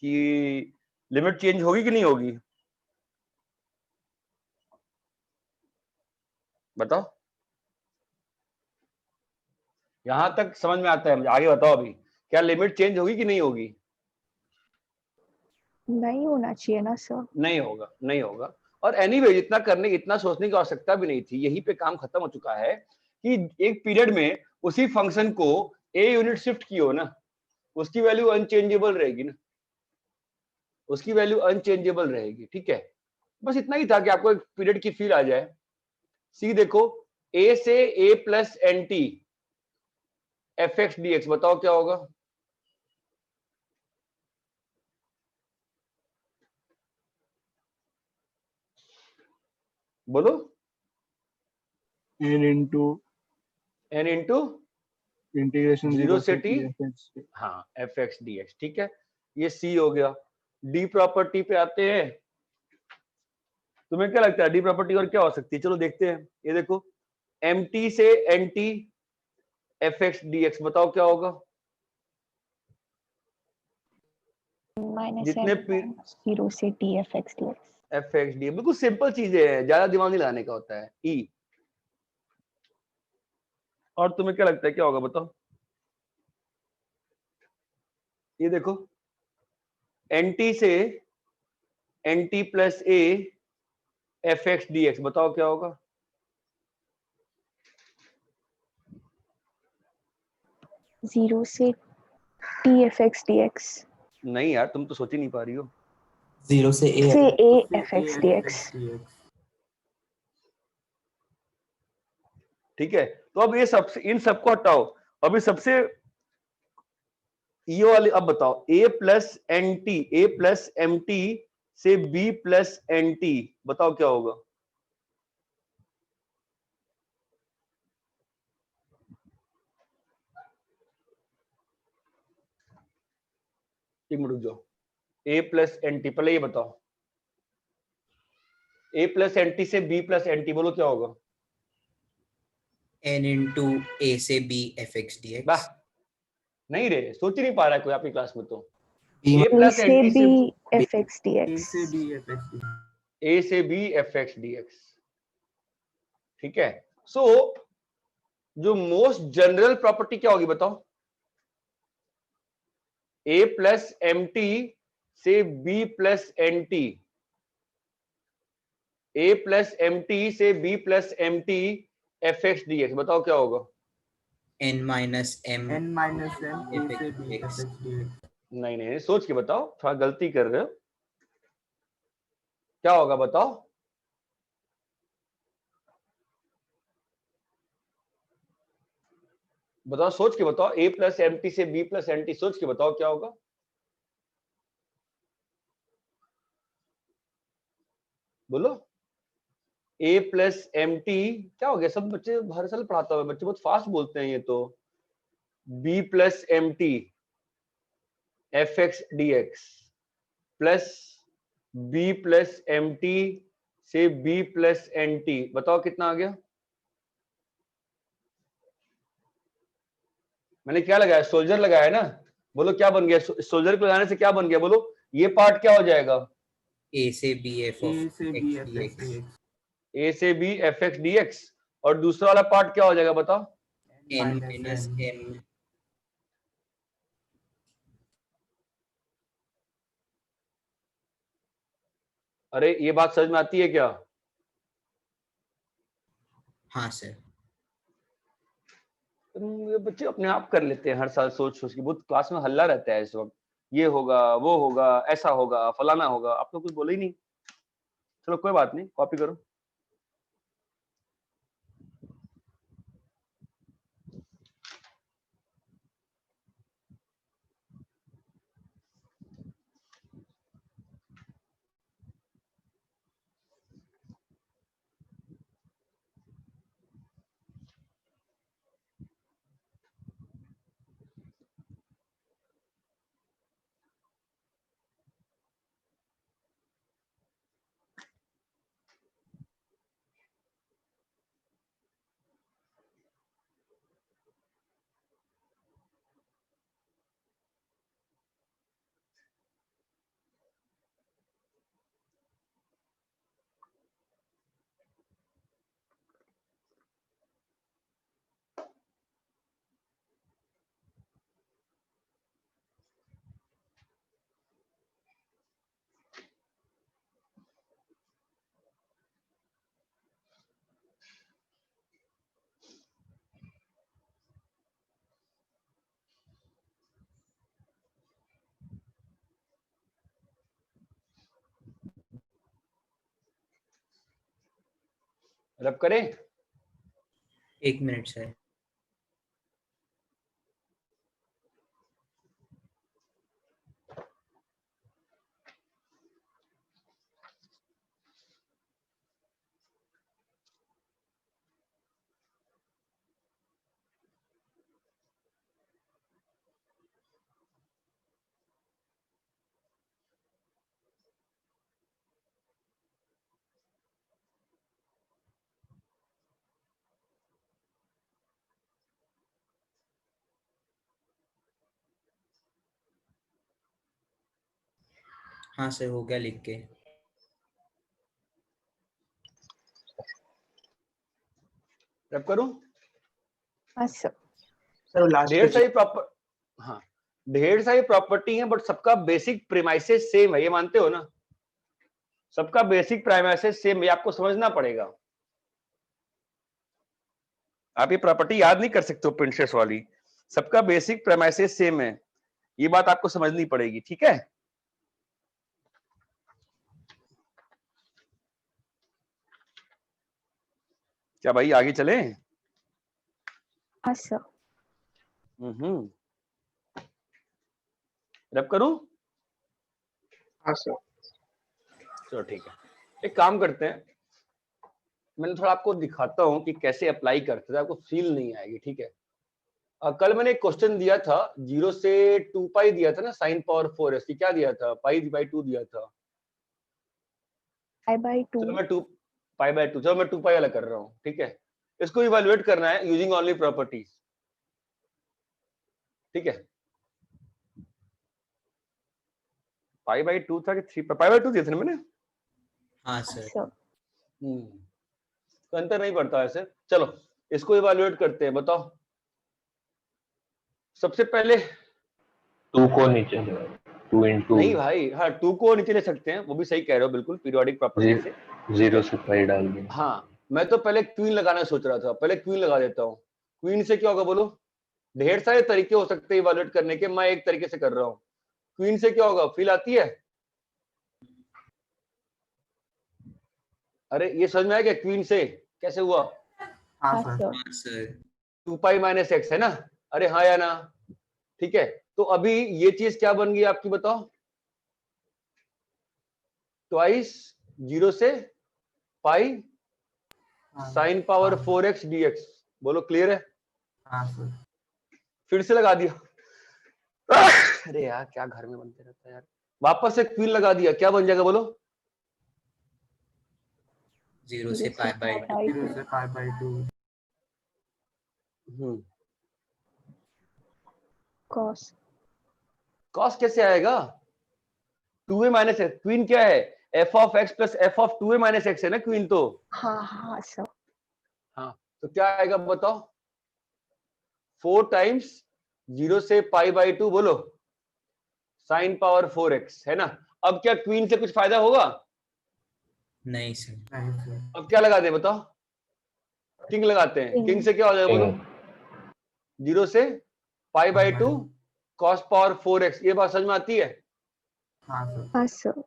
Speaker 1: कि लिमिट चेंज होगी कि नहीं होगी? बताओ, यहां तक समझ में आता है मुझे, आगे बताओ अभी, क्या लिमिट चेंज होगी कि नहीं होगी?
Speaker 2: नहीं होना चाहिए ना सर।
Speaker 1: नहीं होगा, नहीं होगा। और एनीवे इतना करने, इतना सोचने की आवश्यकता भी नहीं थी, यहीं पे काम खत्म हो चुका है कि एक पीरियड में उसी फंक्शन को a यूनिट शिफ्ट की हो ना, उसकी वैल्यू अनचेंजेबल रहेगी ना, उसकी वैल्यू अनचेंजेबल रहेगी। ठीक है, बस इतना ही था कि आपको एक पीरियड की फील आ जाए। सी देखो, a से a plus n t f x d x, बताओ क्या होगा? बोलो।
Speaker 10: n into
Speaker 1: n into
Speaker 10: integration
Speaker 1: 0 से t,
Speaker 10: fx।
Speaker 1: हाँ एफ एक्स डी एक्स। ठीक है, ये सी हो गया। डी प्रॉपर्टी पे आते हैं। तुम्हें क्या लगता है डी प्रॉपर्टी और क्या हो सकती है? चलो देखते हैं। ये देखो, एम टी से n t f x d x, बताओ क्या होगा?
Speaker 2: माइनस
Speaker 1: जितने
Speaker 2: एम 0 से t f x dx।
Speaker 1: F x D, बिल्कुल सिंपल चीजें हैं, ज्यादा दिमाग नहीं लगाने का होता है। ई, और तुम्हें क्या लगता है क्या होगा बताओ? ये देखो, एन टी से n t plus a f x d x, बताओ क्या होगा?
Speaker 2: 0 से t f x dx।
Speaker 1: नहीं यार, तुम तो सोच ही नहीं पा रही हो।
Speaker 5: 0 से a
Speaker 2: से a f x dx।
Speaker 1: ठीक है, तो अब ये सबसे, इन सबको हटाओ। अभी सबसे ये वाले अब बताओ, a plus n t, a plus m t से b प्लस एन टी, बताओ क्या होगा? एक मिनट रुक जाओ। a प्लस एन टी, पहले ये बताओ, a प्लस एन टी से b प्लस एन टी, बोलो क्या होगा?
Speaker 5: n into a से b fx dx।
Speaker 1: वाह, नहीं रे, सोच ही नहीं पा रहा है कोई आपकी क्लास में। तो
Speaker 5: b
Speaker 1: a
Speaker 2: a
Speaker 1: प्लस
Speaker 2: से
Speaker 1: एन टी
Speaker 2: b
Speaker 1: से
Speaker 2: f x dx।
Speaker 1: a से b F x d x. ठीक है, सो जो मोस्ट जनरल प्रॉपर्टी क्या होगी बताओ? a प्लस एम टी से b plus n t, a plus m t से b plus m t f x d x, बताओ क्या होगा?
Speaker 5: n minus m
Speaker 10: से b
Speaker 5: fx
Speaker 1: नहीं नहीं, सोच के बताओ, थोड़ा गलती कर रहे हो। क्या होगा बताओ? बताओ, सोच के बताओ, a प्लस एम टी से b प्लस एन टी, सोच के बताओ क्या होगा? बोलो। a प्लस एम टी क्या हो गया? सब बच्चे हर साल पढ़ाता हुआ, बच्चे बहुत फास्ट बोलते हैं ये तो। b plus m t f x d x plus b plus m t से बी प्लस एन टी, बताओ कितना आ गया? मैंने क्या लगाया? सोल्जर लगाया ना, बोलो क्या बन गया? सोल्जर को लगाने से क्या बन गया बोलो? ये पार्ट क्या हो जाएगा?
Speaker 5: A से B f
Speaker 10: A
Speaker 5: of
Speaker 10: से
Speaker 5: x
Speaker 10: B f
Speaker 5: dx.
Speaker 10: x
Speaker 1: a से b f x d x, और दूसरा वाला पार्ट क्या हो जाएगा बताओ?
Speaker 5: n minus m
Speaker 1: अरे ये बात समझ में आती है क्या?
Speaker 5: हाँ सर।
Speaker 1: ये बच्चे अपने आप कर लेते हैं हर साल, सोच सोच के। बहुत क्लास में हल्ला रहता है इस वक्त, ये होगा वो होगा ऐसा होगा फलाना होगा, आप तो कुछ बोले ही नहीं। चलो कोई बात नहीं, कॉपी करो। रब करें?
Speaker 5: 1 मिनट सर। हाँ सर हो गया लिख के।
Speaker 1: रब करूं?
Speaker 2: हाँ सर।
Speaker 3: सर लास्ट
Speaker 1: ढेर सारी प्रॉपर हाँ ढेर सारी प्रॉपर्टी है, बट सबका बेसिक प्रीमाइसेस सेम है, ये मानते हो ना? सबका बेसिक प्रीमाइसेस सेम है, आपको समझना पड़ेगा। आप ये प्रॉपर्टी याद नहीं कर सकते हो प्रिंसेस वाली, सबका बेसिक प्रीमाइसेस सेम है, ये बात आपको समझनी पड़ेगी, ठीक है? क्या भाई आगे चले?
Speaker 2: हाँ सर।
Speaker 1: रब करूं?
Speaker 3: हाँ सर।
Speaker 1: चलो ठीक है, एक काम करते हैं, मैंने थोड़ा आपको दिखाता हूं कि कैसे अप्लाई करते थे, आपको फील नहीं आएगी, ठीक है? कल मैंने एक क्वेश्चन दिया था, 0 से 2 पाई दिया था ना, sin पावर 4s की क्या दिया था? π/2 दिया था।
Speaker 2: π/2।
Speaker 1: चलो मैं 2 π/2, चलो मैं 2 पाई वाला कर रहा हूँ, ठीक है? इसको इवैल्यूएट करना है यूजिंग ओनली प्रॉपर्टीज, ठीक है? π/2 था कि 3 π/2 दिया था ना मैंने?
Speaker 5: हाँ सर।
Speaker 1: तो अंतर नहीं पड़ता ऐसे। चलो इसको इवैल्यूएट करते हैं, बताओ। सबसे पहले
Speaker 4: 2 को नीचे 2 into
Speaker 1: नहीं भाई, हाँ 2 को नीचे ले सकते हैं, वो भी सही कह रहे हो बिल्कुल, पीरियोडिक प्रॉपर्टी से।
Speaker 4: 0 से पाई डाल देंगे।
Speaker 1: हाँ मैं तो पहले क्वीन लगाना सोच रहा था, पहले क्वीन लगा देता हूँ। क्वीन से क्या होगा बोलो? ढेर सारे तरीके हो सकते हैं इवैल्यूएट करने के, मैं एक तरीके से कर रहा हूँ। क्वीन से क्या होगा? फील आती है? अरे ये समझ में आया क्या? क्वीन से कैसे हुआ?
Speaker 10: हाँ
Speaker 2: हाँ
Speaker 10: सर।
Speaker 2: सर।
Speaker 5: हाँ सर।
Speaker 1: 2 पाई माइनस एक्स है ना? अरे हाँ या ना? ठीक है, तो अभी ये चीज क्या बन गई आपकी, बताओ? ट्वाइस 0 से पाई sin पावर 4x dx, बोलो क्लियर है?
Speaker 10: हाँ सर।
Speaker 1: फिर से लगा दिया। अरे यार क्या घर में बनते रहता है यार। वापस से क्वीन लगा दिया, क्या बन जाएगा बोलो?
Speaker 5: 0 से pi by 2.
Speaker 10: 0 से pi by 2.
Speaker 2: cos
Speaker 1: कॉस कैसे आएगा? 2a माइनस एक्स, क्वीन क्या है? f of x plus f of 2a minus x है ना क्वीन तो।
Speaker 2: हाँ सर
Speaker 1: हाँ तो क्या आएगा बताओ? 4 टाइम्स 0 से पाई बाई 2 बोलो साइन पावर 4x है ना। अब क्या क्वीन से कुछ फायदा होगा?
Speaker 5: नहीं सर.
Speaker 10: नहीं सर.
Speaker 1: अब क्या लगाते हैं बताओ? किंग लगाते हैं। किंग से क्या हो जाएगा बोलो? 0 से pi by 2 cos power 4x। ये बात समझ में आती है?
Speaker 10: हाँ सर.
Speaker 2: हाँ सर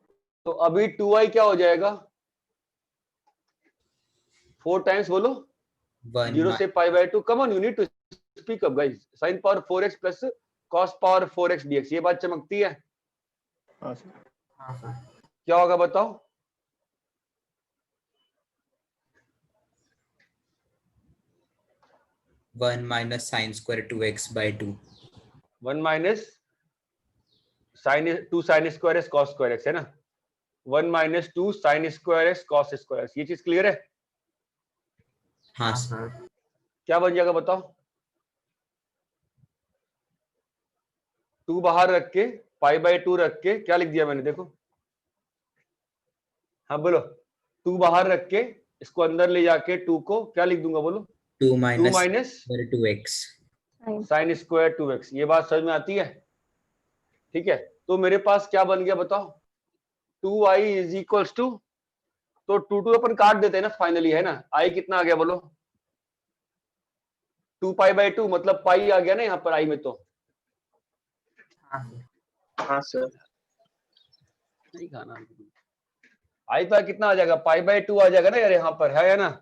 Speaker 1: तो अभी 2i क्या हो जाएगा? 4 टाइम्स बोलो
Speaker 5: 1
Speaker 1: 0 से pi by 2। Come on, you need to speak up guys. sin power 4x plus cos power 4x dx। ये बात चमकती है?
Speaker 10: हाँ सर.
Speaker 1: क्या होगा बताओ?
Speaker 5: one minus sin square 2x by 2.
Speaker 1: 1 minus sine 2 sine square x cos square x है ना। 1 minus 2 sine square x cos square x. ये चीज क्लियर है?
Speaker 5: हाँ
Speaker 10: हाँ
Speaker 5: सर.
Speaker 10: सर.
Speaker 1: क्या बन जाएगा बताओ? 2 बाहर रख के पाई बाई 2 रख के क्या लिख दिया मैंने देखो? हाँ बोलो। 2 बाहर रख के इसको अंदर ले जाके 2 को क्या लिख दूंगा बोलो?
Speaker 5: 2
Speaker 1: 2
Speaker 5: minus
Speaker 1: minus
Speaker 5: square 2x.
Speaker 1: Sine square 2x। ये बात समझ में आती है? ठीक है, तो मेरे पास क्या बन गया बताओ? 2i इज इक्वल्स टू, तो 2 अपन काट देते हैं ना फाइनली है ना। i कितना आ गया बोलो? 2 पाई बाई 2 मतलब पाई आ गया ना यहाँ पर i में। तो
Speaker 10: हाँ सर.
Speaker 3: हाँ सर.
Speaker 1: नहीं खाना i पर कितना आ जाएगा? पाई बाई 2 आ जाएगा ना यार यहाँ पर, है ना?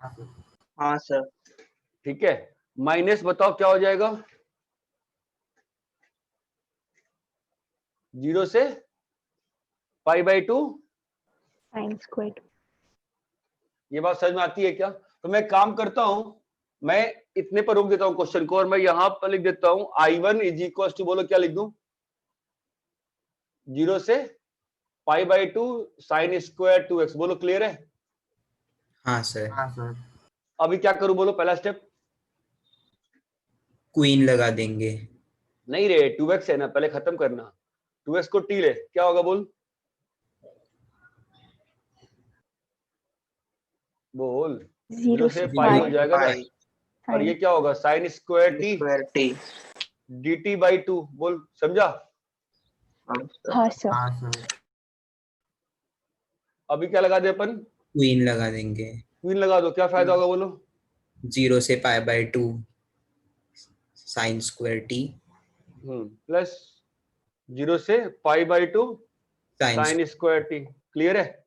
Speaker 10: हाँ सर.
Speaker 3: हाँ सर.
Speaker 1: ठीक है, माइनस बताओ क्या हो जाएगा? 0 से पाई बाई 2
Speaker 2: sin squared
Speaker 1: ये बात समझ में आती है क्या? तो मैं काम करता हूं, मैं इतने पर रोक देता हूं क्वेश्चन को और मैं यहां पर लिख देता हूं i1 इज इक्वल टू, बोलो क्या लिख दूं? 0 से pi by 2 sine square 2x। बोलो क्लियर है?
Speaker 5: हाँ सर.
Speaker 10: हाँ सर.
Speaker 1: अभी क्या करूं बोलो? पहला स्टेप
Speaker 5: क्वीन लगा देंगे.
Speaker 1: नहीं रे, 2x है ना, पहले खत्म करना। 2x को t ले, क्या होगा बोल? बोल
Speaker 2: 0
Speaker 1: से
Speaker 2: से
Speaker 1: पाई हो
Speaker 2: pi
Speaker 1: जाएगा ना।
Speaker 3: पाई
Speaker 1: और ये क्या होगा? Sine square t
Speaker 3: square T.
Speaker 1: dt by 2। बोल समझा?
Speaker 2: हाँ सर
Speaker 10: हाँ सर.
Speaker 1: अभी क्या लगा दे अपन?
Speaker 5: क्वीन लगा देंगे.
Speaker 1: क्वीन लगा दो, क्या फायदा होगा बोलो?
Speaker 5: 0 से pi by 2 sin square t
Speaker 1: plus 0 से pi by 2
Speaker 5: sin
Speaker 1: sine square T. Clear है?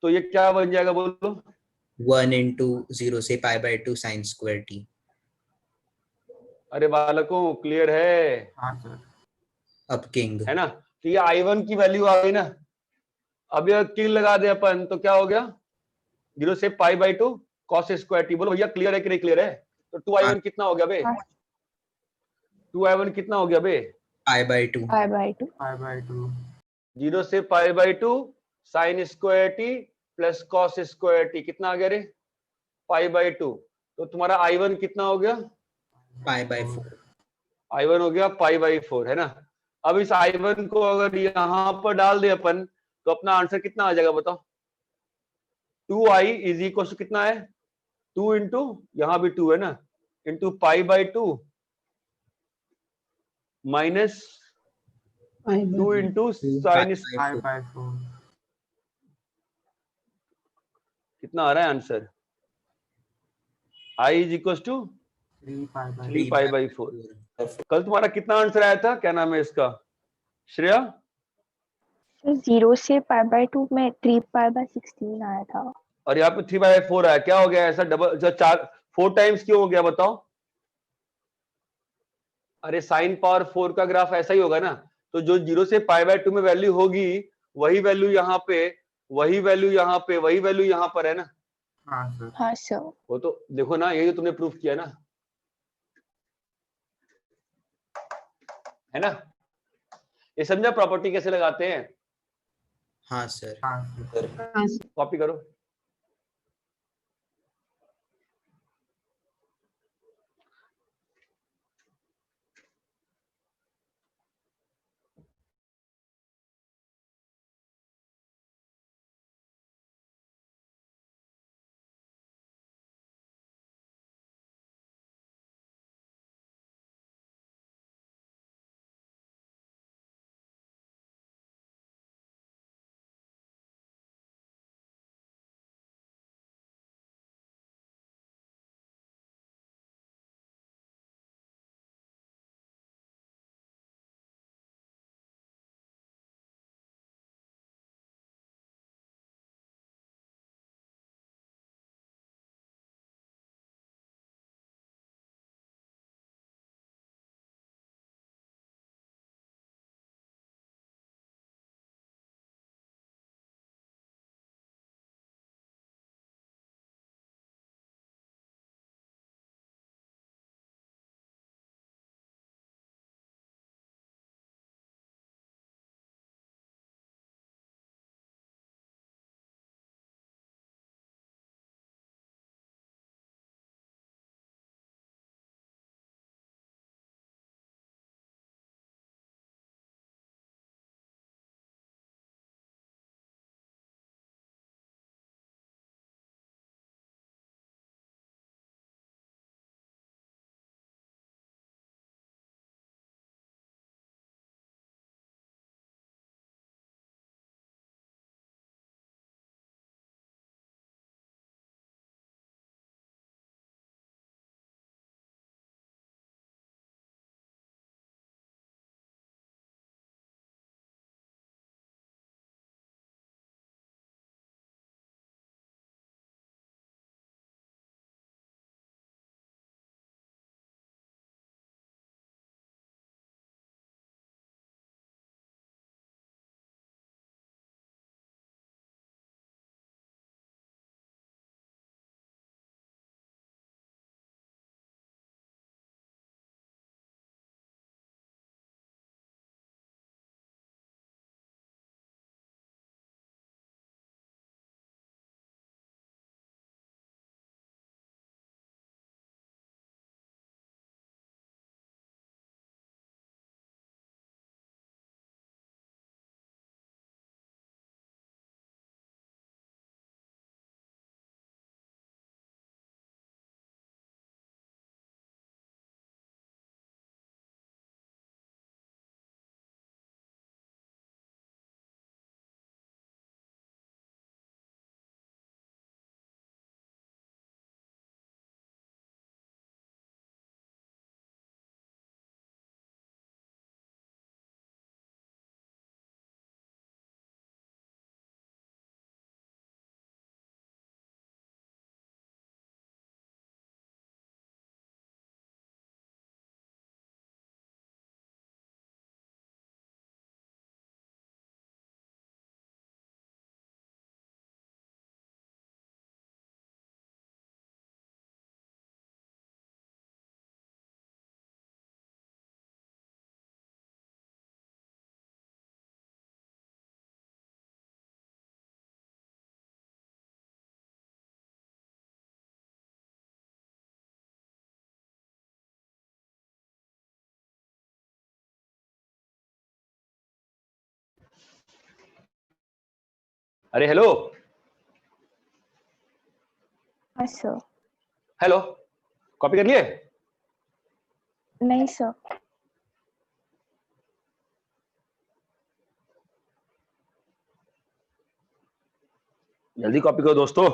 Speaker 1: तो ये क्या बन जाएगा बोलो?
Speaker 5: 1 into 0 से pi by 2 sin square t.
Speaker 1: अरे बालकों क्लियर है?
Speaker 10: हाँ सर.
Speaker 5: अब किंग.
Speaker 1: है ना? तो ये i1 की वैल्यू आ गई ना। अब ये किंग लगा दे अपन तो क्या हो गया? 0 से pi by 2 cos square T. बोलो भैया क्लियर है कि नहीं क्लियर है? तो 2i1 कितना हो गया बे?
Speaker 2: हाँ।
Speaker 1: 2i1 कितना हो गया बे?
Speaker 5: pi by 2.
Speaker 2: pi by 2
Speaker 10: pi by 2.
Speaker 1: 0 से pi by 2 sine square T plus cos square T. कितना आ गया रे? पाई बाई 2। तो तुम्हारा i1 कितना हो गया?
Speaker 5: pi by 4.
Speaker 1: i1 हो गया पाई बाई 4 है ना। अब इस i1 को अगर यहां पर डाल दे अपन तो अपना आंसर कितना आ जाएगा बताओ? 2i इज इक्वल टू कितना है? 2 इंटू यहां भी 2 है ना, into pi by 2 minus
Speaker 7: pi by
Speaker 1: 2 into
Speaker 5: pi
Speaker 1: sine.
Speaker 10: pi by 4.
Speaker 1: कितना आ रहा है answer? i is equal to
Speaker 10: 3 pi by
Speaker 1: 3 pi by 4। कल तुम्हारा कितना आंसर आया था? क्या नाम है इसका? श्रेया?
Speaker 2: सर 0 से pi by 2 में 3 pi by 16 आया था।
Speaker 1: और यहाँ पे 3 बाई 4 आया। क्या हो गया ऐसा? डबल 4 टाइम्स क्यों हो गया बताओ? अरे साइन पावर 4 का ग्राफ ऐसा ही होगा ना। तो जो 0 से पाई बाई 2 में वैल्यू होगी वही वैल्यू यहाँ पे, वही वैल्यू यहाँ पे, वही वैल्यू यहाँ पर है ना।
Speaker 10: हाँ सर.
Speaker 2: हाँ सर
Speaker 1: वो तो देखो ना, यही तो तुमने प्रूफ किया ना, है ना? ये समझा प्रॉपर्टी कैसे लगाते हैं?
Speaker 5: हाँ सर।
Speaker 10: हाँ सर।
Speaker 7: हाँ सर।
Speaker 1: कॉपी करो। अरे हेलो
Speaker 2: हाँ सर।
Speaker 1: हेलो, कॉपी कर लिए?
Speaker 2: नहीं सर।
Speaker 1: जल्दी कॉपी करो दोस्तों।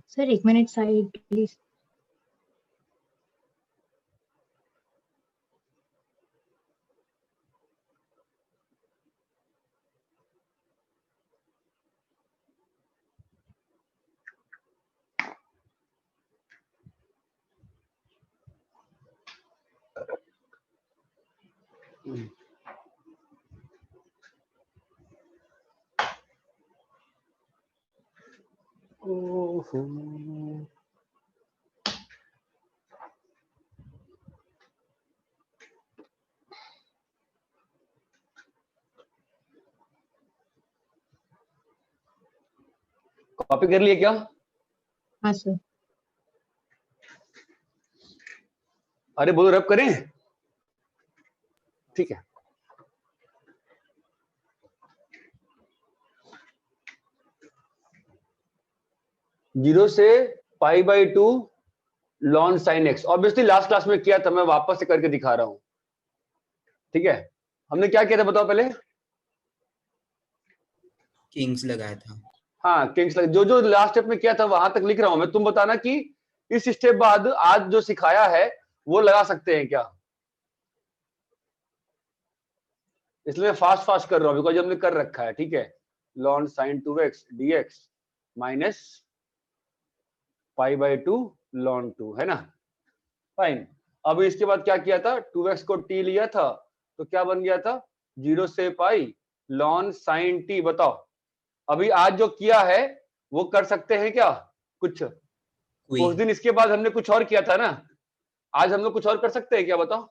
Speaker 2: Sir 1 minute side please.
Speaker 1: ओहो। कॉपी कर लिए क्या?
Speaker 2: हाँ सर।
Speaker 1: अरे बोलो रब करें। ठीक है, जीरो से pi by two lawn sine x. Obviously last class में किया था, मैं वापस से करके दिखा रहा हूं। ठीक है, हमने क्या किया था बताओ पहले?
Speaker 5: किंग्स लगाया था।
Speaker 1: हाँ किंग्स, जो जो लास्ट स्टेप में किया था वहां तक लिख रहा हूं मैं। तुम बताना कि इस स्टेप बाद आज जो सिखाया है वो लगा सकते हैं क्या, इसलिए फास्ट फास्ट कर रहा हूं बिकॉज हमने कर रखा है। ठीक है, ln sine 2x dx minus pi by two ln 2, है ना? फाइन। अब इसके बाद क्या किया था, 2x को t लिया था तो क्या बन गया था, 0 से पाई लॉन साइन t। बताओ अभी आज जो किया है वो कर सकते हैं क्या कुछ? उस दिन इसके बाद हमने कुछ और किया था ना, आज हम लोग कुछ और कर सकते हैं क्या बताओ?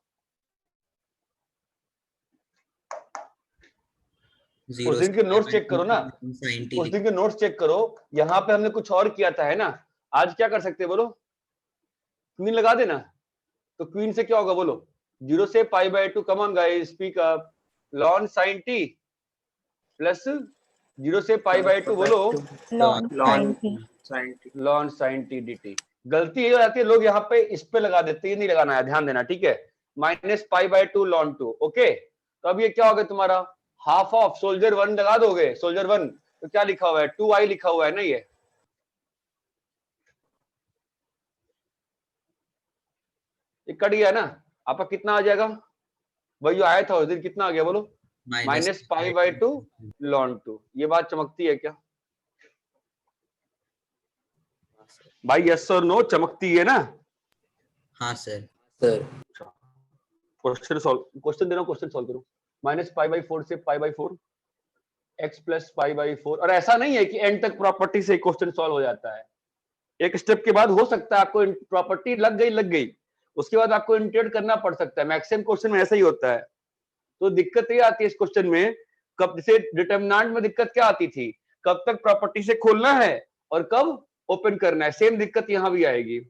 Speaker 1: उस दिन के नोट्स चेक करो ना, उस दिन के नोट्स चेक करो, यहाँ पे हमने कुछ और किया था, है ना? आज क्या कर सकते हैं बोलो? क्वीन लगा देना। तो क्वीन से क्या होगा बोलो? 0 से pi by two, come on guys speak up, ln sine t plus 0 से पाई बाई टू, बोलो
Speaker 2: ln
Speaker 3: ln
Speaker 2: sine t.
Speaker 3: Sine t.
Speaker 1: Ln sine t d t. गलती ये हो जाती है, लोग यहाँ पे इस पे लगा देते हैं, ये नहीं लगाना है, ध्यान देना। ठीक है, minus pi by two ln 2। Okay, तो अब ये क्या होगा तुम्हारा, हाफ ऑफ सोल्जर 1 लगा दोगे, सोल्जर 1 तो क्या लिखा हुआ है, 2i लिखा हुआ है ना, ये कट गया ना आपका, कितना आ जाएगा? वही जो आया था उस दिन, कितना आ गया बोलो? Minus pi by two ln 2। ये बात चमकती है क्या भाई? यस और नो, चमकती है ना?
Speaker 5: हाँ sir.
Speaker 4: Sir
Speaker 1: question solve, question दे रहा हूं, क्वेश्चन सॉल्व करो। माइनस पाई बाई 4 से pi by 4 x plus pi by 4। और ऐसा नहीं है कि एंड तक प्रॉपर्टी से क्वेश्चन सॉल्व हो जाता है, एक स्टेप के बाद हो सकता है आपको प्रॉपर्टी लग गई, उसके बाद आपको इंटीग्रेट करना पड़ सकता है। मैक्सिमम क्वेश्चन में ऐसा ही होता है। तो दिक्कत ये आती है इस क्वेश्चन में, कब जैसे डिटरमिनेंट में दिक्कत क्या आती थी, कब तक प्रॉपर्टी से खोलना है और कब ओपन करना है, सेम दिक्कत यहां भी आएगी।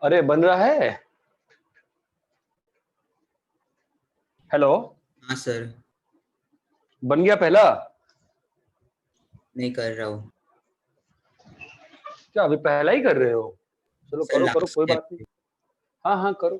Speaker 1: अरे बन रहा है। हेलो,
Speaker 5: हाँ सर,
Speaker 1: बन गया पहला?
Speaker 5: नहीं कर रहा हूँ
Speaker 1: क्या अभी पहला ही कर रहे हो? चलो
Speaker 5: सर,
Speaker 1: करो करो,
Speaker 5: लास्ट
Speaker 1: कोई
Speaker 5: स्टेप।
Speaker 1: बात नहीं। हाँ हाँ करो।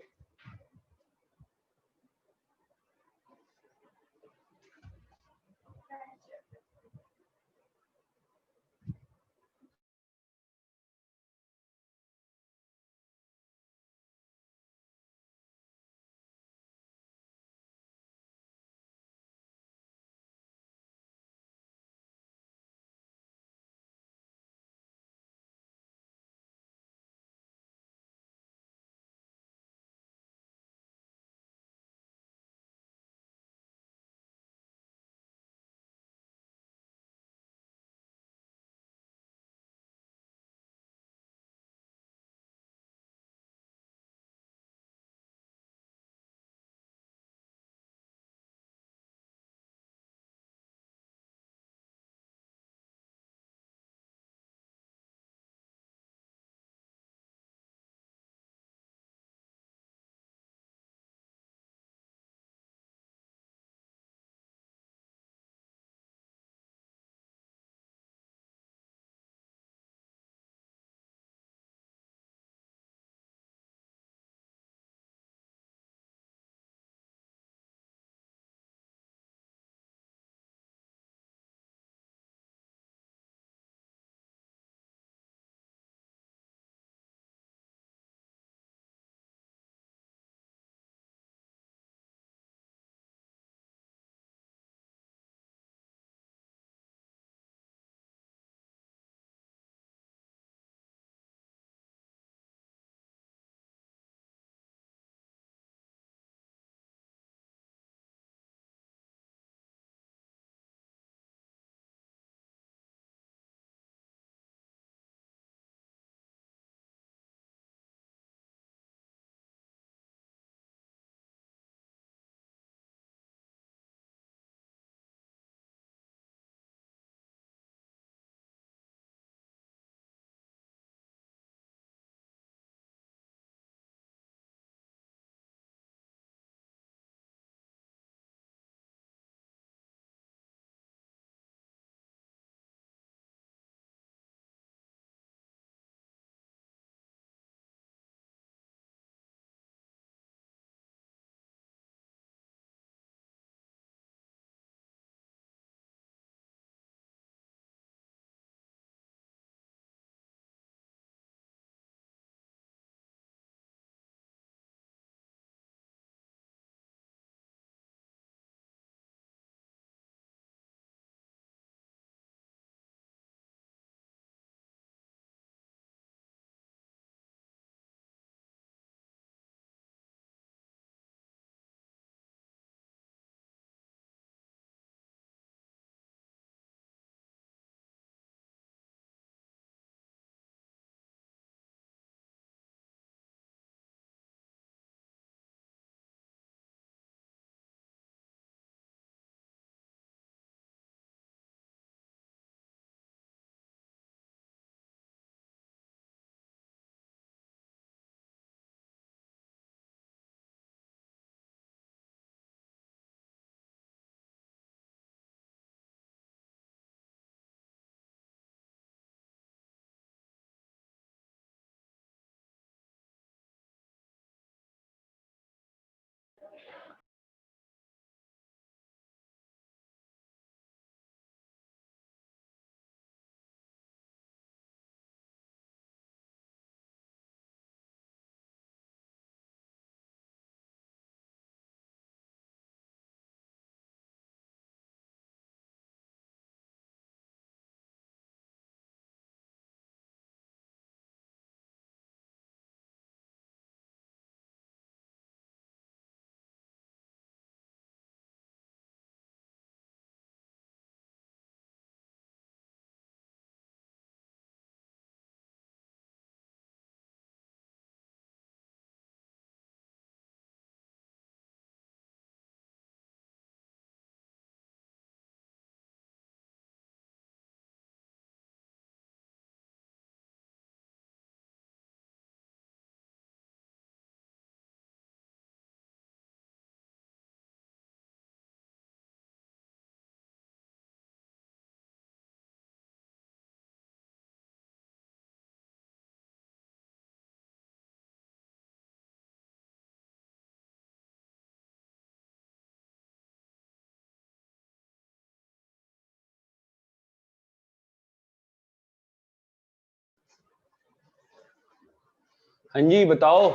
Speaker 1: हाँ जी बताओ,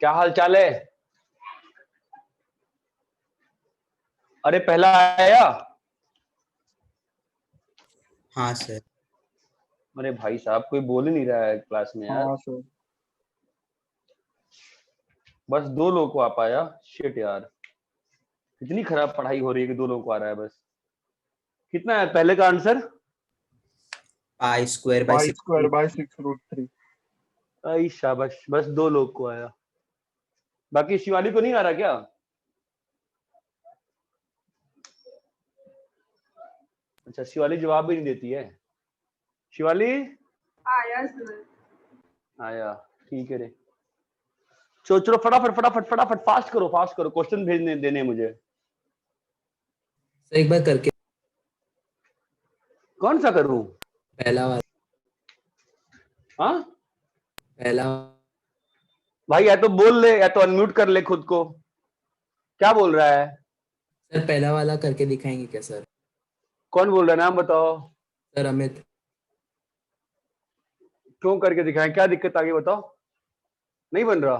Speaker 1: क्या हाल चाल है? अरे पहला आया?
Speaker 5: हाँ सर।
Speaker 1: अरे भाई साहब कोई बोल ही नहीं रहा है क्लास में यार।
Speaker 8: हाँ सर।
Speaker 1: बस 2 लोगों को आ पाया। शिट यार, इतनी खराब पढ़ाई हो रही है कि 2 लोगों को आ रहा है बस। कितना है पहले का answer?
Speaker 5: Pi square by
Speaker 8: pi
Speaker 5: 6
Speaker 8: square by 6√3।
Speaker 1: आई शाबाश, बस 2 लोग को आया। बाकी शिवाली को नहीं आ रहा क्या? अच्छा शिवाली जवाब भी नहीं देती है। शिवाली
Speaker 7: आया सर।
Speaker 1: आया, ठीक है रे। चलो चलो फटाफट फटाफट फटाफट फास्ट करो, क्वेश्चन भेजने देने मुझे।
Speaker 5: सर एक बार करके
Speaker 1: कौन सा करूं?
Speaker 5: पहला वाला।
Speaker 1: हाँ
Speaker 5: पहला
Speaker 1: भाई, या तो बोल ले या तो अनम्यूट कर ले खुद को। क्या बोल रहा है?
Speaker 5: सर पहला वाला करके दिखाएंगे क्या सर?
Speaker 1: कौन बोल रहा है, नाम बताओ।
Speaker 5: सर अमित।
Speaker 1: क्यों करके दिखाएं, क्या दिक्कत आ गई बताओ। नहीं बन रहा?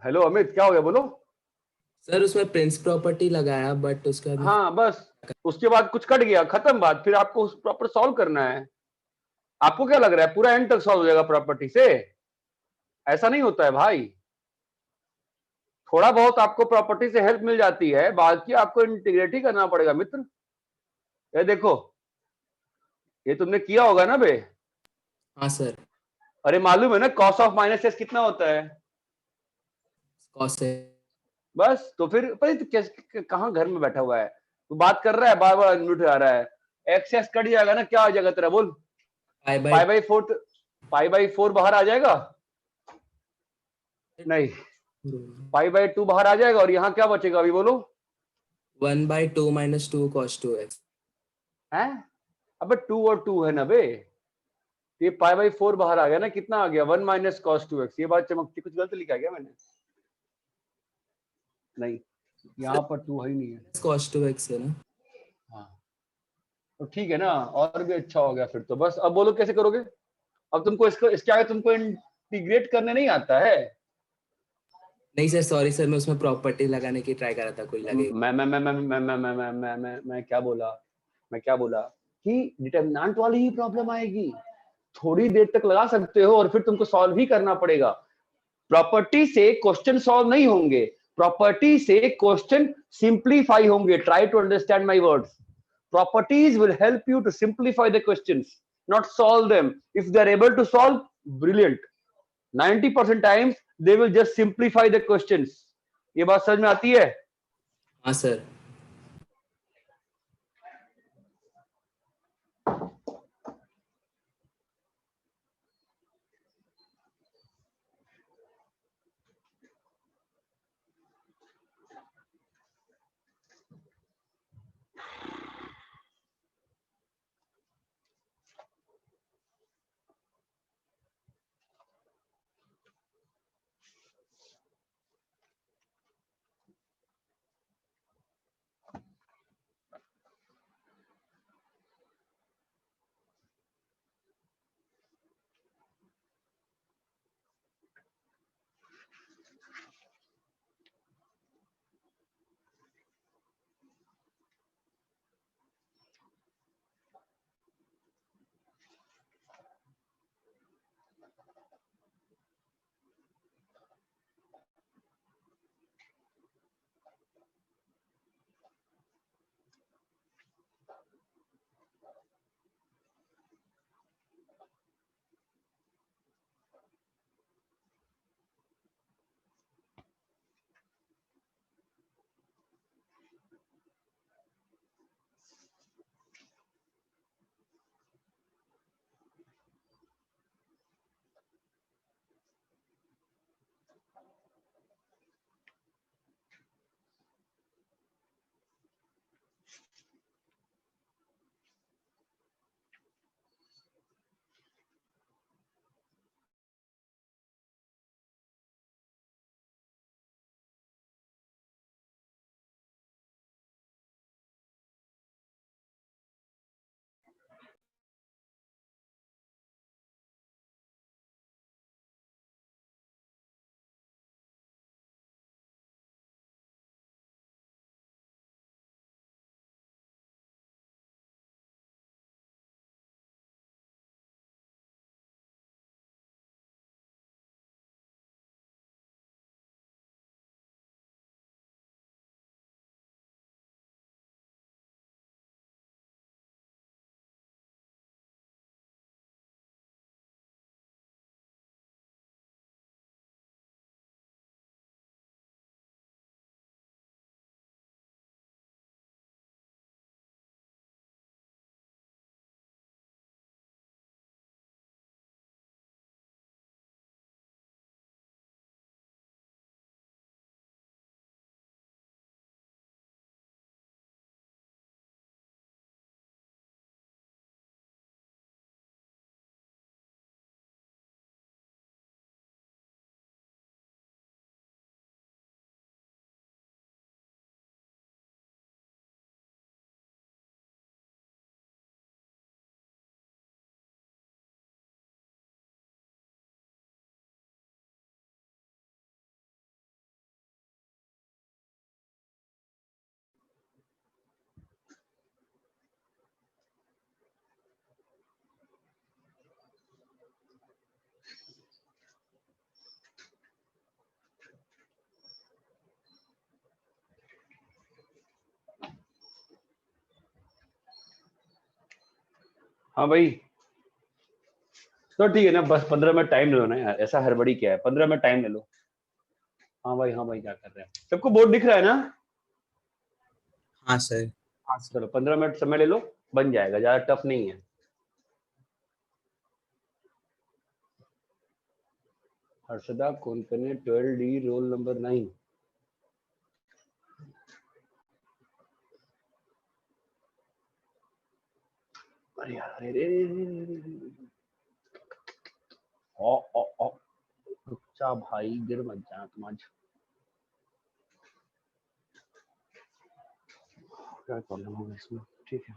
Speaker 1: हेलो अमित, क्या हो गया बोलो।
Speaker 5: सर उसमें प्रिंस प्रॉपर्टी लगाया बट उसका भी
Speaker 1: हाँ बस, उसके बाद कुछ कट गया, खत्म बात। फिर आपको प्रॉपर सॉल्व करना है। आपको क्या लग रहा है पूरा एंड तक सॉल्व हो जाएगा प्रॉपर्टी से? ऐसा नहीं होता है भाई। थोड़ा बहुत आपको प्रॉपर्टी से हेल्प मिल जाती है, बाकी आपको इंटीग्रेट ही करना पड़ेगा मित्र। ये देखो, ये तुमने किया होगा ना बे।
Speaker 5: हाँ सर।
Speaker 1: अरे मालूम है ना कॉस ऑफ माइनस एस कितना होता है?
Speaker 5: कॉस है।
Speaker 1: बस तो फिर पता तो कैसे, कहाँ घर में बैठा हुआ है तो बात कर रहा है, बार बार अनम्यूट आ रहा है। एक्स एस कट जाएगा ना, क्या आ जाएगा तेरा बोल?
Speaker 5: पाई
Speaker 1: पाई
Speaker 5: बाय
Speaker 1: बाई 4 बाहर आ जाएगा? नहीं, पाई बाई 2 बाहर आ जाएगा और यहाँ क्या बचेगा अभी बोलो?
Speaker 5: 1/2 - 2 cos 2x।
Speaker 1: है अबे 2 और 2 है ना बे। ये पाई बाई 4 बाहर आ गया ना, कितना आ गया? 1 माइनस कॉस 2x। ये बात चमकती, कुछ गलत लिखा गया मैंने? नहीं, यहाँ पर 2 है ही नहीं है।
Speaker 5: cos 2x है ना?
Speaker 1: हाँ तो ठीक है ना, और भी अच्छा हो गया फिर तो। बस अब बोलो कैसे करोगे? अब तुमको इसके आगे तुमको इंटीग्रेट करने नहीं आता है?
Speaker 5: नहीं सर सॉरी सर, मैं उसमें प्रॉपर्टी लगाने की ट्राई कर रहा था, कोई लगे।
Speaker 1: मैं क्या बोला? कि डिटरमिनेंट वाली ही प्रॉब्लम आएगी। थोड़ी देर तक लगा सकते हो और फिर तुमको सॉल्व ही करना पड़ेगा। प्रॉपर्टी से क्वेश्चन सॉल्व नहीं होंगे, प्रॉपर्टी से क्वेश्चन सिंप्लीफाई होंगे। Try to understand my words. Properties will help you to simplify the questions, not solve them. If they are able to solve, brilliant. 90% times they will just simplify the questions. ये बात समझ में आती है?
Speaker 5: हाँ sir.
Speaker 1: हाँ भाई, तो ठीक है ना, बस 15 मिनट टाइम ले लो ना यार, ऐसा हड़बड़ी क्या है, 15 मिनट टाइम ले लो। हाँ भाई, हाँ भाई, क्या कर रहे हैं, सबको बोर्ड दिख रहा है ना?
Speaker 5: हाँ सर।
Speaker 10: हाँ सर।
Speaker 1: चलो 15 मिनट समय ले लो, बन जाएगा, ज्यादा टफ नहीं है। Harshada Konkane 12D roll number 9। अरे यार, अरे रे रे रे रे रे रे। ओ अच्छा भाई, गिर मत जाना तुम आज। क्या प्रॉब्लम होगा इसमें? ठीक है।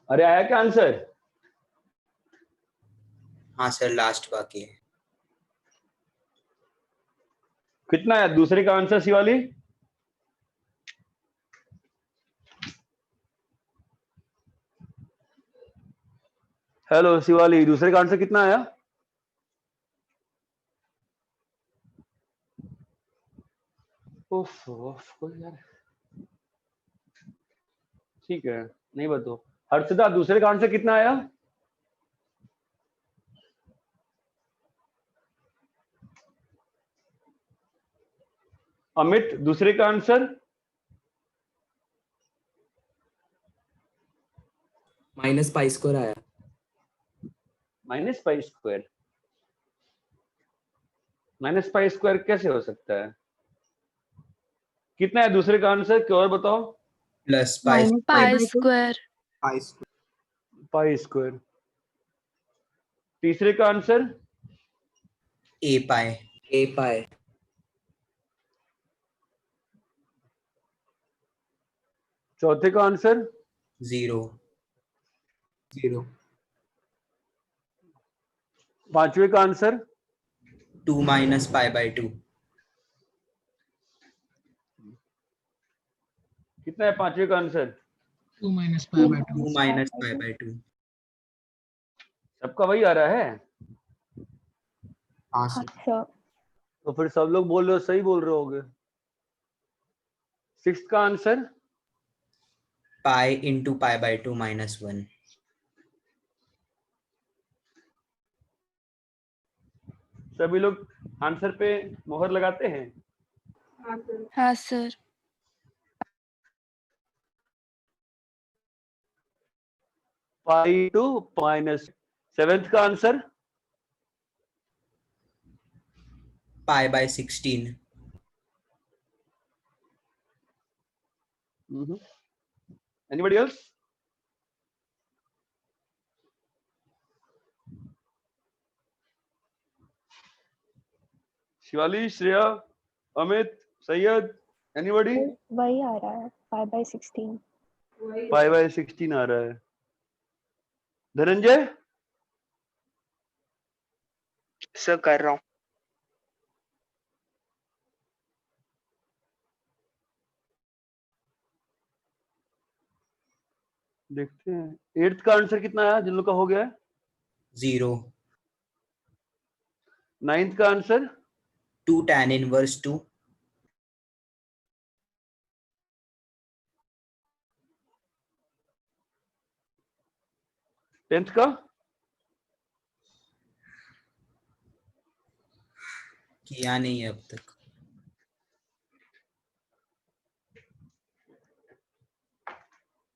Speaker 1: अरे आया क्या आंसर?
Speaker 5: हाँ सर, लास्ट बाकी है।
Speaker 1: कितना है दूसरे का आंसर शिवाली? हेलो शिवाली, दूसरे का आंसर कितना आया? उफ कोई यार, ठीक है नहीं बताओ। हर्षदा दूसरे का आंसर कितना आया? अमित दूसरे का आंसर?
Speaker 5: माइनस पाई स्क्वायर आया।
Speaker 1: Minus pi square? Minus pi square कैसे हो सकता है? कितना है दूसरे का आंसर, क्यों और बताओ?
Speaker 5: Plus pi
Speaker 2: pi
Speaker 11: square.
Speaker 3: Pi square.
Speaker 1: Pi square. तीसरे का आंसर?
Speaker 5: ए पाई। ए पाई।
Speaker 1: चौथे का आंसर?
Speaker 5: 0।
Speaker 3: 0।
Speaker 1: पांचवे का आंसर?
Speaker 5: 2 minus pi by 2।
Speaker 1: कितना है पांचवे का answer?
Speaker 9: 2 minus pi by 2।
Speaker 5: 2 minus pi by 2।
Speaker 1: सबका वही आ रहा है?
Speaker 3: हाँ
Speaker 2: हाँ
Speaker 3: सर।
Speaker 2: सर।
Speaker 1: तो फिर सब लोग बोल रहे हो, सही बोल रहे होगे। सिक्स का answer?
Speaker 5: Pi into pi by 2 minus 1।
Speaker 1: सभी लोग आंसर पे मोहर लगाते हैं?
Speaker 7: हाँ सर।
Speaker 11: हाँ sir.
Speaker 1: Pi two minus. Seventh का answer?
Speaker 5: Pi by 16।
Speaker 1: Anybody else? Shivali, Shreya, Amit, Syed, anybody?
Speaker 2: वही आ रहा है 5/16।
Speaker 7: वही
Speaker 1: 5/16 आ रहा है। धनंजय?
Speaker 3: सर कर रहा हूँ।
Speaker 1: देखते हैं एट्थ का आंसर कितना आया जिन लोग का हो गया है?
Speaker 5: 0।
Speaker 1: नाइन्थ का आंसर?
Speaker 5: 2 tan inverse 2।
Speaker 1: टेंथ का?
Speaker 5: किया नहीं है अब तक।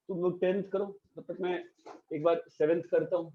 Speaker 1: तुम लोग टेंथ करो, तब तक मैं एक बार सेवेंथ करता हूँ।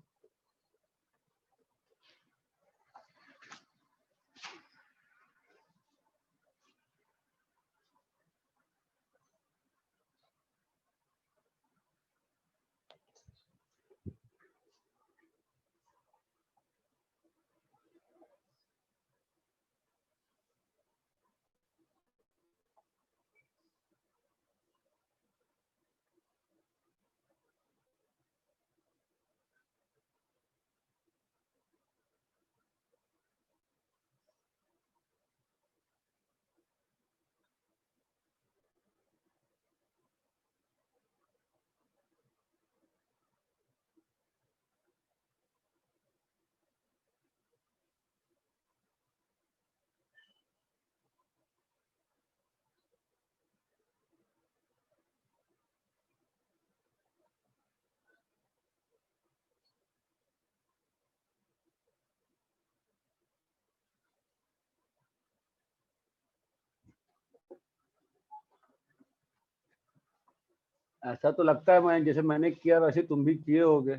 Speaker 1: ऐसा तो लगता है मैं जैसे मैंने किया वैसे तुम भी किए होगे।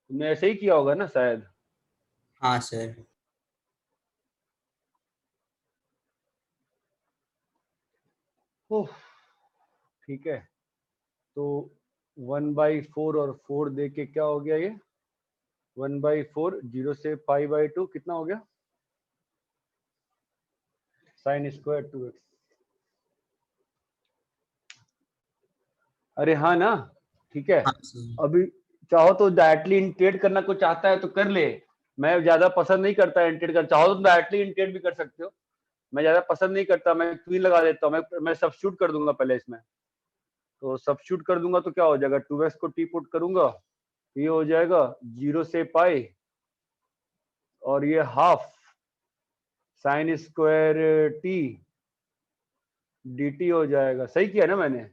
Speaker 1: तुमने ऐसे ही किया होगा ना शायद।
Speaker 5: हाँ सर।
Speaker 1: ओह, ठीक है। तो 1/4 और 4 दे के क्या हो गया ये? 1/4 0 से π/2 कितना हो गया sin स्क्वायर 2x। अरे हाँ ना, ठीक है।
Speaker 5: हाँ सर।
Speaker 1: अभी चाहो तो डायरेक्टली इंटीग्रेट करना को चाहता है तो कर ले, मैं ज्यादा पसंद नहीं करता इंटीग्रेट कर, चाहो तो डायरेक्टली इंटीग्रेट भी कर सकते हो, मैं ज्यादा पसंद नहीं करता, मैं क्वीन लगा देता हूँ, मैं सब्स्टिट्यूट कर दूंगा पहले इसमें, तो सब्स्टिट्यूट कर दूंगा तो क्या हो जाएगा 2x को t पुट करूंगा, ये हो जाएगा 0 से पाई और ये half sine square t dt हो जाएगा। सही किया ना मैंने।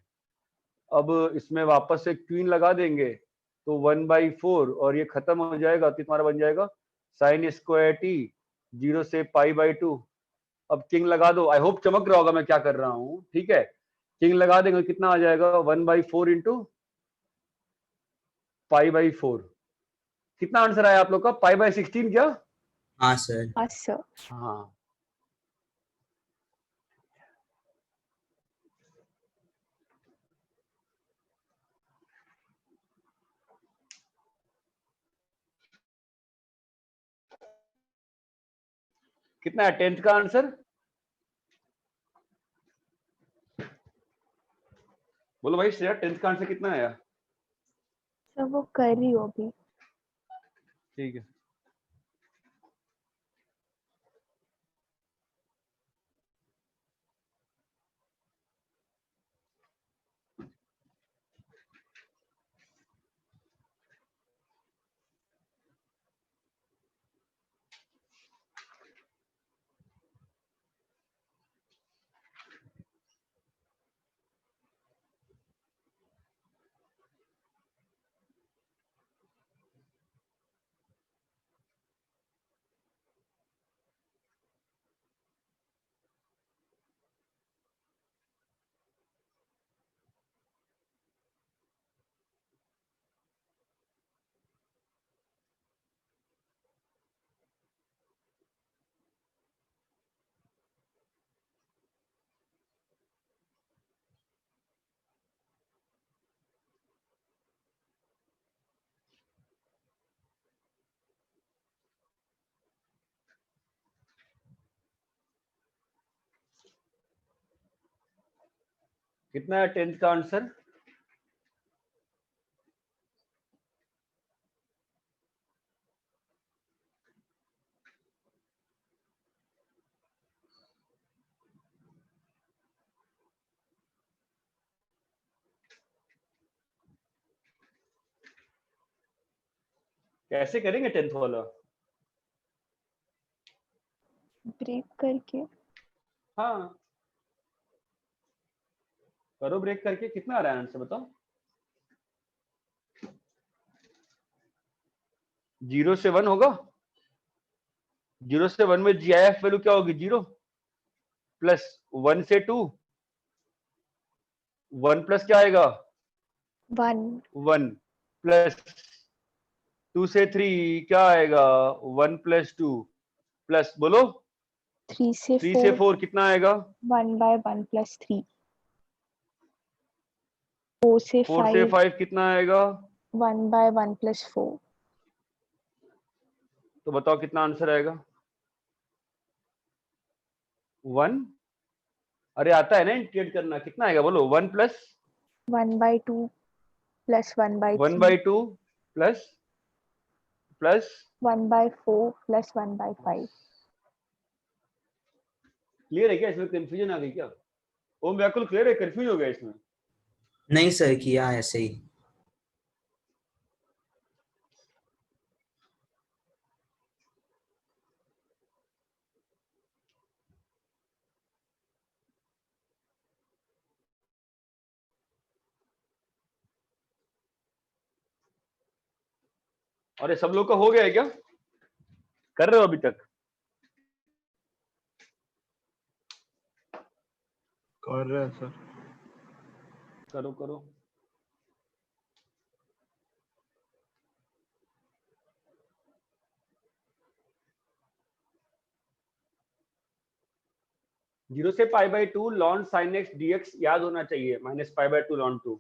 Speaker 1: अब इसमें वापस से क्वीन लगा देंगे तो 1/4 और ये खत्म हो जाएगा तो तुम्हारा बन जाएगा साइन स्क्वायर t 0 से π/2। अब किंग लगा दो, आई होप चमक रहा होगा मैं क्या कर रहा हूँ, ठीक है। किंग लगा देंगे कितना आ जाएगा 1/4 इंटू π/4। कितना आंसर आया आप लोग का π/16 क्या?
Speaker 5: हाँ सर।
Speaker 2: हाँ सर।
Speaker 1: हाँ कितना है 10th का आंसर? बोलो भाई श्रेया 10th का आंसर कितना आया?
Speaker 2: सर वो कर रही हो अभी।
Speaker 1: ठीक है। कितना है 10th का आंसर? कैसे करेंगे 10th वाला?
Speaker 2: ब्रेक करके।
Speaker 1: हाँ करो ब्रेक करके। कितना आ रहा है आंसर बताओ? 0 से 1 होगा। 0 से 1 में GIF वैल्यू क्या होगी 0 प्लस 1 से 2 1 प्लस क्या आएगा
Speaker 2: 1
Speaker 1: 1 प्लस 2 से 3 क्या आएगा 1 प्लस 2 प्लस बोलो
Speaker 2: 3 से
Speaker 1: 3 से 4 कितना आएगा
Speaker 2: 1/1 प्लस 3। 4 से
Speaker 1: 4 से
Speaker 2: 5
Speaker 1: 5 कितना आएगा
Speaker 2: 1/1 प्लस 4।
Speaker 1: तो बताओ कितना आंसर आएगा 1। अरे आता है ना इंटीग्रेट करना। कितना आएगा बोलो 1 plus
Speaker 2: 1/2 plus 1/3
Speaker 1: 1/2 plus plus
Speaker 2: 1/4 plus 1/5।
Speaker 1: Clear है क्या? इसमें कंफ्यूजन आ गई क्या? ओम व्याकुल क्लियर है? कंफ्यूज हो गया इसमें?
Speaker 5: नहीं सर, किया ऐसे ही।
Speaker 1: अरे सब लोग का हो गया है क्या? कर रहे हो अभी तक?
Speaker 10: कर रहे हैं सर।
Speaker 1: करो करो। जीरो से π/2 ln sin x dx याद होना चाहिए माइनस π/2 ln 2।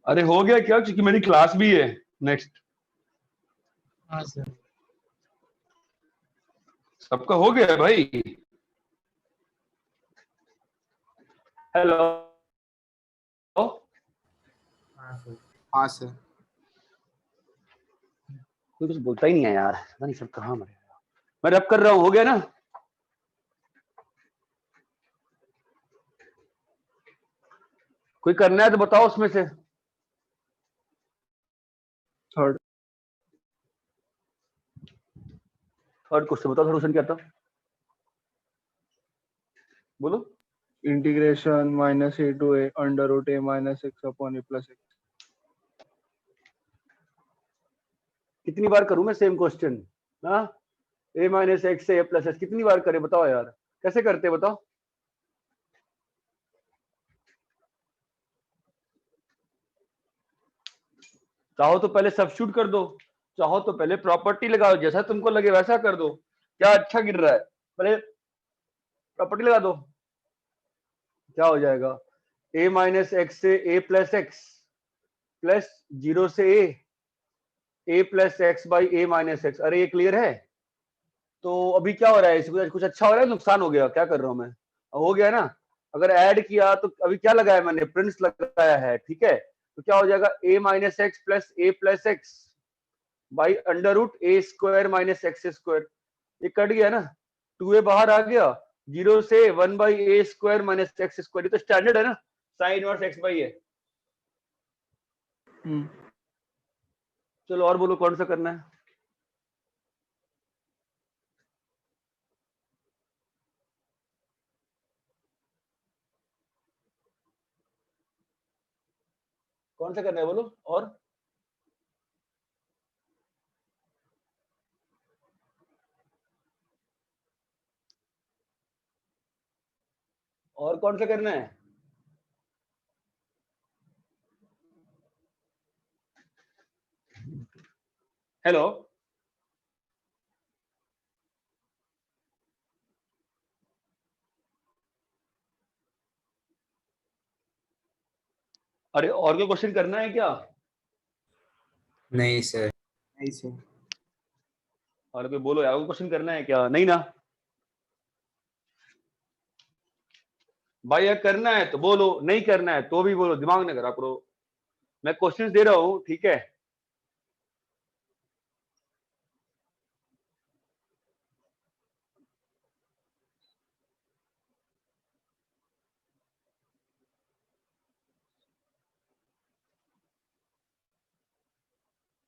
Speaker 1: अरे हो गया क्या, क्योंकि मेरी क्लास भी है नेक्स्ट।
Speaker 9: हाँ सर।
Speaker 1: सबका हो गया है भाई। हेलो।
Speaker 10: हाँ सर।
Speaker 3: हाँ सर।
Speaker 1: कोई कुछ बोलता ही नहीं है यार, पता नहीं सब कहाँ मरे। मैं रब कर रहा हूँ, हो गया ना? कोई करना है तो बताओ उसमें से।
Speaker 3: थर्ड।
Speaker 1: थर्ड क्वेश्चन बताओ, सॉल्यूशन क्या था? बोलो।
Speaker 3: Integration minus a to a under root a minus x upon a plus x.
Speaker 1: कितनी बार करूं मैं सेम क्वेश्चन? हाँ, ए माइनस एक्स से ए प्लस एक्स कितनी बार करे बताओ यार, कैसे करते बताओ? चाहो तो पहले सब्स्टिट्यूट कर दो, चाहो तो पहले प्रॉपर्टी लगाओ, जैसा तुमको लगे वैसा कर दो। क्या अच्छा गिर रहा है, पहले प्रॉपर्टी लगा दो। क्या हो जाएगा? ए माइनस एक्स से ए प्लस एक्स प्लस 0 से a plus x by a minus x. अरे ये क्लियर है? तो अभी क्या हो रहा है, इसमें कुछ अच्छा हो रहा है, नुकसान हो गया? क्या कर रहा हूं मैं? हो गया ना। अगर ऐड किया तो अभी क्या लगाया मैंने, प्रिंस लगाया है, ठीक है। तो क्या हो जाएगा, a minus x plus a plus x by under root a square minus x square. ये कट गया ना, 2a बाहर आ गया, 0 से 1 by a square minus x square. ये तो स्टैंडर्ड है ना, sine inverse x by a. चलो और बोलो कौन सा करना है? कौन सा करना है बोलो और। और कौन सा करना है? हेलो। अरे और कोई क्वेश्चन करना है क्या?
Speaker 5: नहीं सर।
Speaker 3: नहीं सर।
Speaker 1: और कोई बोलो यार, क्वेश्चन करना है क्या? नहीं ना भाई, अगर करना है तो बोलो, नहीं करना है तो भी बोलो, दिमाग नहीं खराब करो। मैं क्वेश्चंस दे रहा हूं, ठीक है।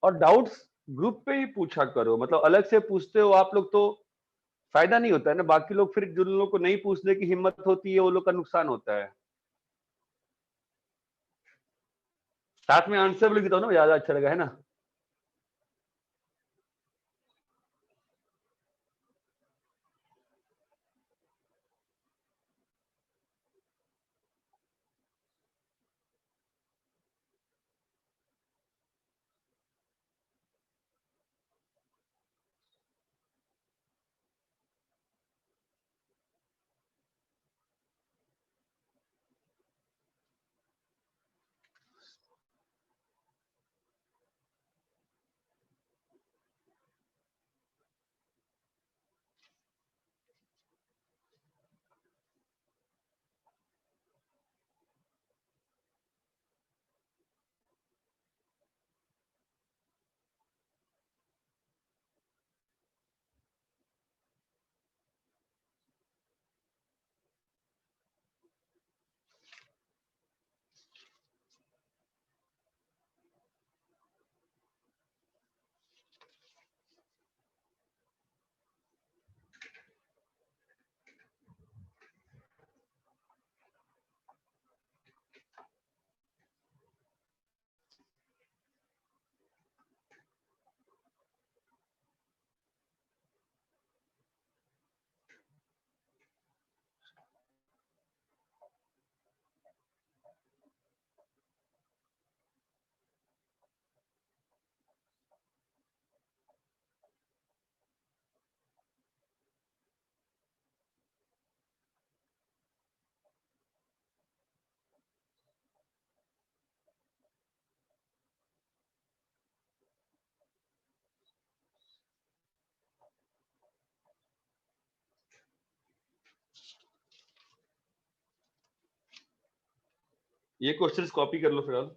Speaker 1: और डाउट्स ग्रुप पे ही पूछा करो, मतलब अलग से पूछते हो आप लोग तो फायदा नहीं होता है ना। बाकी लोग फिर जिन लोगों को नहीं पूछने की हिम्मत होती है वो लोग का नुकसान होता है। साथ में आंसर भी लिख दो ना, ज्यादा अच्छा लगा, है ना। ये क्वेश्चंस कॉपी कर लो फिलहाल।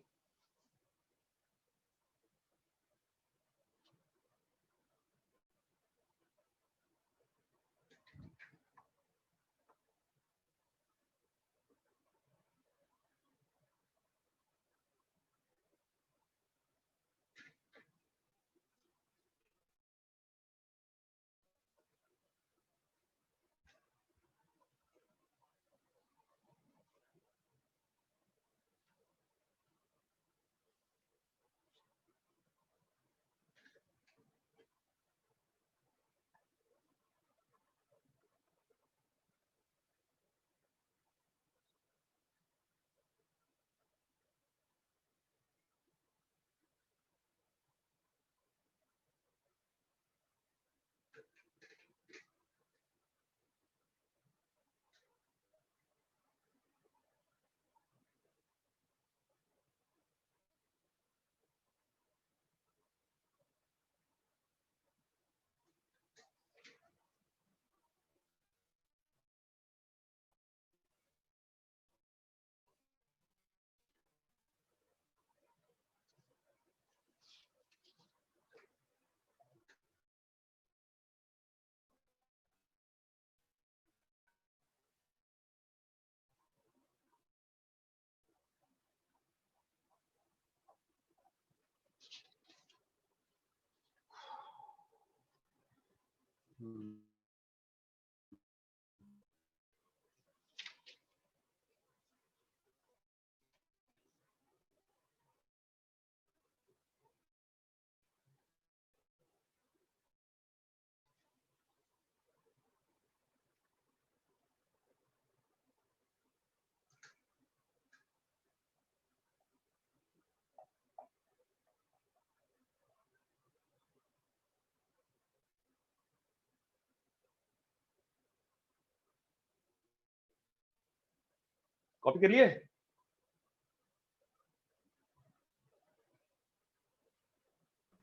Speaker 1: कॉपी कर लिए?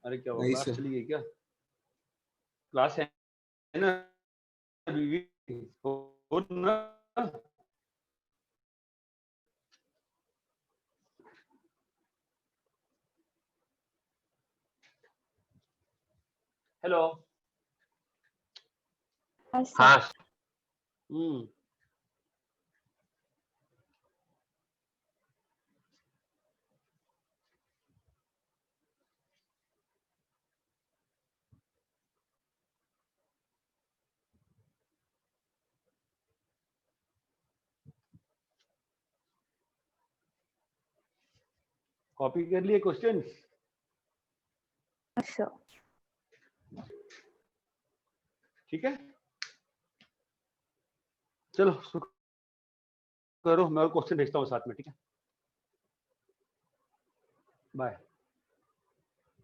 Speaker 1: अरे क्या हुआ,
Speaker 5: नहीं
Speaker 1: क्लास
Speaker 5: सर।
Speaker 1: चली गई क्या? क्लास है ना अभी भी? हो ना? हेलो।
Speaker 2: हाँ सर।
Speaker 4: हाँ
Speaker 1: हम्म, कॉपी कर लिए क्वेश्चन?
Speaker 2: हाँ सर।
Speaker 1: ठीक है, चलो शुरू करो, मैं और क्वेश्चन भेजता हूँ साथ में। ठीक है, बाय।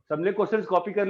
Speaker 1: सबने क्वेश्चंस कॉपी कर लिए?